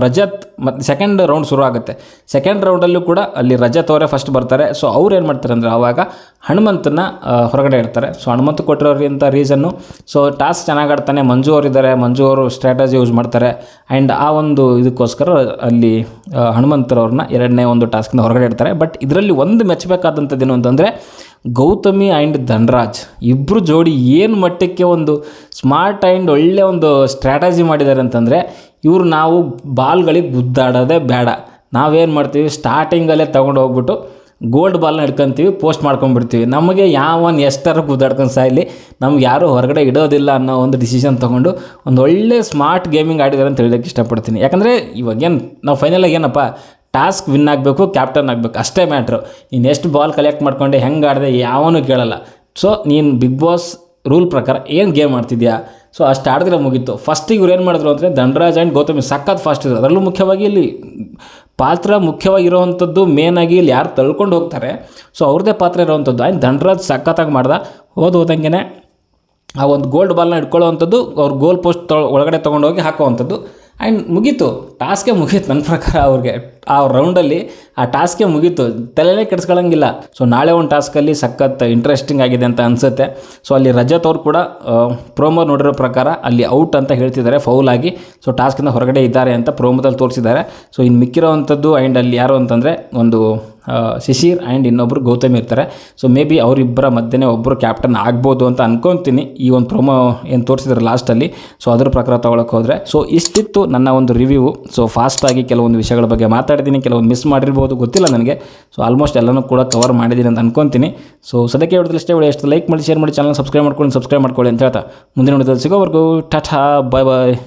ರಜತ್ ಮತ್ತು ಸೆಕೆಂಡ್ ರೌಂಡ್ ಶುರು ಆಗುತ್ತೆ. ಸೆಕೆಂಡ್ ರೌಂಡಲ್ಲೂ ಕೂಡ ಅಲ್ಲಿ ರಜತ್ ಅವರೇ ಫಸ್ಟ್ ಬರ್ತಾರೆ. ಸೊ ಅವ್ರು ಏನು ಮಾಡ್ತಾರೆ ಅಂದರೆ ಆವಾಗ ಹನುಮಂತನ ಹೊರಗಡೆ ಇಡ್ತಾರೆ. ಸೊ ಹನುಮಂತ ಕೊಟ್ಟಿರೋರಿಂದ ರೀಸನ್ನು, ಸೊ ಟಾಸ್ಕ್ ಚೆನ್ನಾಗಿ ಆಡ್ತಾನೆ, ಮಂಜು ಅವರಿದ್ದಾರೆ, ಮಂಜು ಅವರು ಸ್ಟ್ರಾಟಜಿ ಯೂಸ್ ಮಾಡ್ತಾರೆ. ಆ್ಯಂಡ್ ಆ ಒಂದು ಇದಕ್ಕೋಸ್ಕರ ಅಲ್ಲಿ ಹನುಮಂತರವ್ರನ್ನ 2ನೇ ಒಂದು ಟಾಸ್ಕ್ನ ಹೊರಗಡೆ ಇಡ್ತಾರೆ. ಬಟ್ ಇದರಲ್ಲಿ ಒಂದು ಮೆಚ್ಚಬೇಕಾದಂಥದ್ದೇನು ಅಂತಂದರೆ, ಗೌತಮಿ ಆ್ಯಂಡ್ ಧನ್ರಾಜ್ ಇಬ್ಬರು ಜೋಡಿ ಏನು ಮಟ್ಟಕ್ಕೆ ಒಂದು ಸ್ಮಾರ್ಟ್ ಆ್ಯಂಡ್ ಒಳ್ಳೆ ಒಂದು ಸ್ಟ್ರಾಟಜಿ ಮಾಡಿದ್ದಾರೆ ಅಂತಂದರೆ, ಇವರು ನಾವು ಬಾಲ್ಗಳಿಗೆ ಗುದ್ದಾಡೋದೇ ಬೇಡ, ನಾವೇನು ಮಾಡ್ತೀವಿ ಸ್ಟಾರ್ಟಿಂಗಲ್ಲೇ ತೊಗೊಂಡು ಹೋಗ್ಬಿಟ್ಟು ಗೋಲ್ಡ್ ಬಾಲ್ನ ಹಿಡ್ಕೊತೀವಿ, ಪೋಸ್ಟ್ ಮಾಡ್ಕೊಂಡ್ಬಿಡ್ತೀವಿ. ನಮಗೆ ಯಾವನ್ ಎಷ್ಟರ ಗುದ್ದಾಡ್ಕೊಂಡು ಸಾಯಲಿ, ನಮ್ಗೆ ಯಾರೂ ಹೊರಗಡೆ ಇಡೋದಿಲ್ಲ ಅನ್ನೋ ಒಂದು ಡಿಸಿಷನ್ ತೊಗೊಂಡು ಒಂದು ಒಳ್ಳೆ ಸ್ಮಾರ್ಟ್ ಗೇಮಿಂಗ್ ಆಡಿದ್ದಾರೆ ಅಂತ ಹೇಳೋಕ್ಕೆ ಇಷ್ಟಪಡ್ತೀನಿ. ಯಾಕಂದರೆ ಇವಾಗೇನು ನಾವು ಫೈನಲಾಗಿ ಏನಪ್ಪ ಟಾಸ್ಕ್ ವಿನ್ ಆಗಬೇಕು, ಕ್ಯಾಪ್ಟನ್ ಆಗಬೇಕು, ಅಷ್ಟೇ ಮ್ಯಾಟ್ರು. ನೀನು ಎಷ್ಟು ಬಾಲ್ ಕಲೆಕ್ಟ್ ಮಾಡ್ಕೊಂಡೆ ಹೆಂಗೆ ಆಡಿದೆ ಯಾವನೂ ಕೇಳಲ್ಲ. ಸೊ ನೀನು ಬಿಗ್ ಬಾಸ್ ರೂಲ್ ಪ್ರಕಾರ ಏನು ಗೇಮ್ ಮಾಡ್ತಿದ್ಯಾ, ಸೊ ಅಷ್ಟು ಆಡಿದ್ರೆ ಮುಗೀತು. ಫಸ್ಟಿಗೆ ಇವ್ರು ಏನು ಮಾಡಿದ್ರು ಅಂದರೆ ಧನ್ರಾಜ್ ಆ್ಯಂಡ್ ಗೌತಮಿ ಸಖತ್ ಫಾಸ್ಟ್ ಇದ್ರು. ಅದರಲ್ಲೂ ಮುಖ್ಯವಾಗಿ ಇಲ್ಲಿ ಪಾತ್ರ ಮುಖ್ಯವಾಗಿರೋವಂಥದ್ದು ಮೇನಾಗಿ ಇಲ್ಲಿ ಯಾರು ತಳ್ಕೊಂಡು ಹೋಗ್ತಾರೆ ಸೊ ಅವ್ರದ್ದೇ ಪಾತ್ರ ಇರೋವಂಥದ್ದು. ಆ್ಯಂಡ್ ಧನ್ರಾಜ್ ಸಖತ್ತಾಗಿ ಮಾಡ್ದೆ. ಹೋದಂಗೆ ಆ ಒಂದು ಗೋಲ್ಡ್ ಬಾಲ್ನ ಇಟ್ಕೊಳ್ಳೋವಂಥದ್ದು, ಅವ್ರು ಗೋಲ್ ಪೋಸ್ಟ್ ಒಳಗಡೆ ತೊಗೊಂಡೋಗಿ ಹಾಕೋವಂಥದ್ದು. ಆ್ಯಂಡ್ ಮುಗೀತು, ಟಾಸ್ಕೇ ಮುಗೀತು ನನ್ನ ಪ್ರಕಾರ. ಅವ್ರಿಗೆ ಆ ರೌಂಡಲ್ಲಿ ಆ ಟಾಸ್ಕೇ ಮುಗೀತು, ತಲೆಯೇ ಕೆಡಿಸ್ಕೊಳ್ಳೋಂಗಿಲ್ಲ. ಸೊ ನಾಳೆ ಒಂದು ಟಾಸ್ಕಲ್ಲಿ ಸಖತ್ ಇಂಟ್ರೆಸ್ಟಿಂಗ್ ಆಗಿದೆ ಅಂತ ಅನಿಸುತ್ತೆ. ಸೊ ಅಲ್ಲಿ ರಜತ್ ಅವ್ರು ಕೂಡ ಪ್ರೋಮೋ ನೋಡಿರೋ ಪ್ರಕಾರ ಅಲ್ಲಿ ಔಟ್ ಅಂತ ಹೇಳ್ತಿದ್ದಾರೆ, ಫೌಲ್ ಆಗಿ. ಸೊ ಟಾಸ್ಕಿಂದ ಹೊರಗಡೆ ಇದ್ದಾರೆ ಅಂತ ಪ್ರೋಮೋದಲ್ಲಿ ತೋರಿಸಿದ್ದಾರೆ. ಸೊ ಇನ್ನು ಮಿಕ್ಕಿರೋವಂಥದ್ದು ಆ್ಯಂಡ್ ಅಲ್ಲಿ ಯಾರು ಅಂತಂದರೆ ಒಂದು ಶಿಶಿರ್ ಆ್ಯಂಡ್ ಇನ್ನೊಬ್ಬರು ಗೌತಮಿ ಇರ್ತಾರೆ. ಸೊ ಮೇ ಬಿ ಅವರಿಬ್ಬರ ಮಧ್ಯೆ ಒಬ್ಬರು ಕ್ಯಾಪ್ಟನ್ ಆಗ್ಬೋದು ಅಂತ ಅನ್ಕೊತೀನಿ, ಈ ಒಂದು ಪ್ರೋಮೋ ಏನು ತೋರಿಸಿದ್ರೆ ಲಾಸ್ಟಲ್ಲಿ. ಸೊ ಅದ್ರ ಪ್ರಕಾರ ತೊಗೊಳಕ್ಕೆ ಹೋದರೆ ಸೊ ಇಷ್ಟಿತ್ತು ನನ್ನ ಒಂದು ರಿವ್ಯೂ. ಸೊ ಫಾಸ್ಟಾಗಿ ಕೆಲವೊಂದು ವಿಷಯಗಳ ಬಗ್ಗೆ ಮಾತಾಡಿದ್ದೀನಿ, ಕೆಲವೊಂದು ಮಿಸ್ ಮಾಡಿರ್ಬೋದು ಗೊತ್ತಿಲ್ಲ ನನಗೆ. ಸೊ ಆಲ್ಮೋಸ್ಟ್ ಎಲ್ಲನೂ ಕೂಡ ಕವರ್ ಮಾಡಿದ್ದೀನಿ ಅಂತ ಅನ್ಕೊತೀನಿ. ಸೊ ಸದ್ಯಕ್ಕೆ ಹೊಡೆದ್ರೆ ಇಷ್ಟೇ, ಎಷ್ಟು ಲೈಕ್ ಮಾಡಿ, ಶೇರ್ ಮಾಡಿ, ಚಾನಲ್ ಸಬ್ಸ್ಕ್ರೈಬ್ ಮಾಡ್ಕೊಳ್ಳಿ ಅಂತ ಹೇಳ್ತಾ ಮುಂದಿನ ವಿಡಿಯೋದಲ್ಲಿ ಸಿಗೋವರೆಗೂ ಟಾಟಾ, ಬಾಯ್ ಬಾಯ್.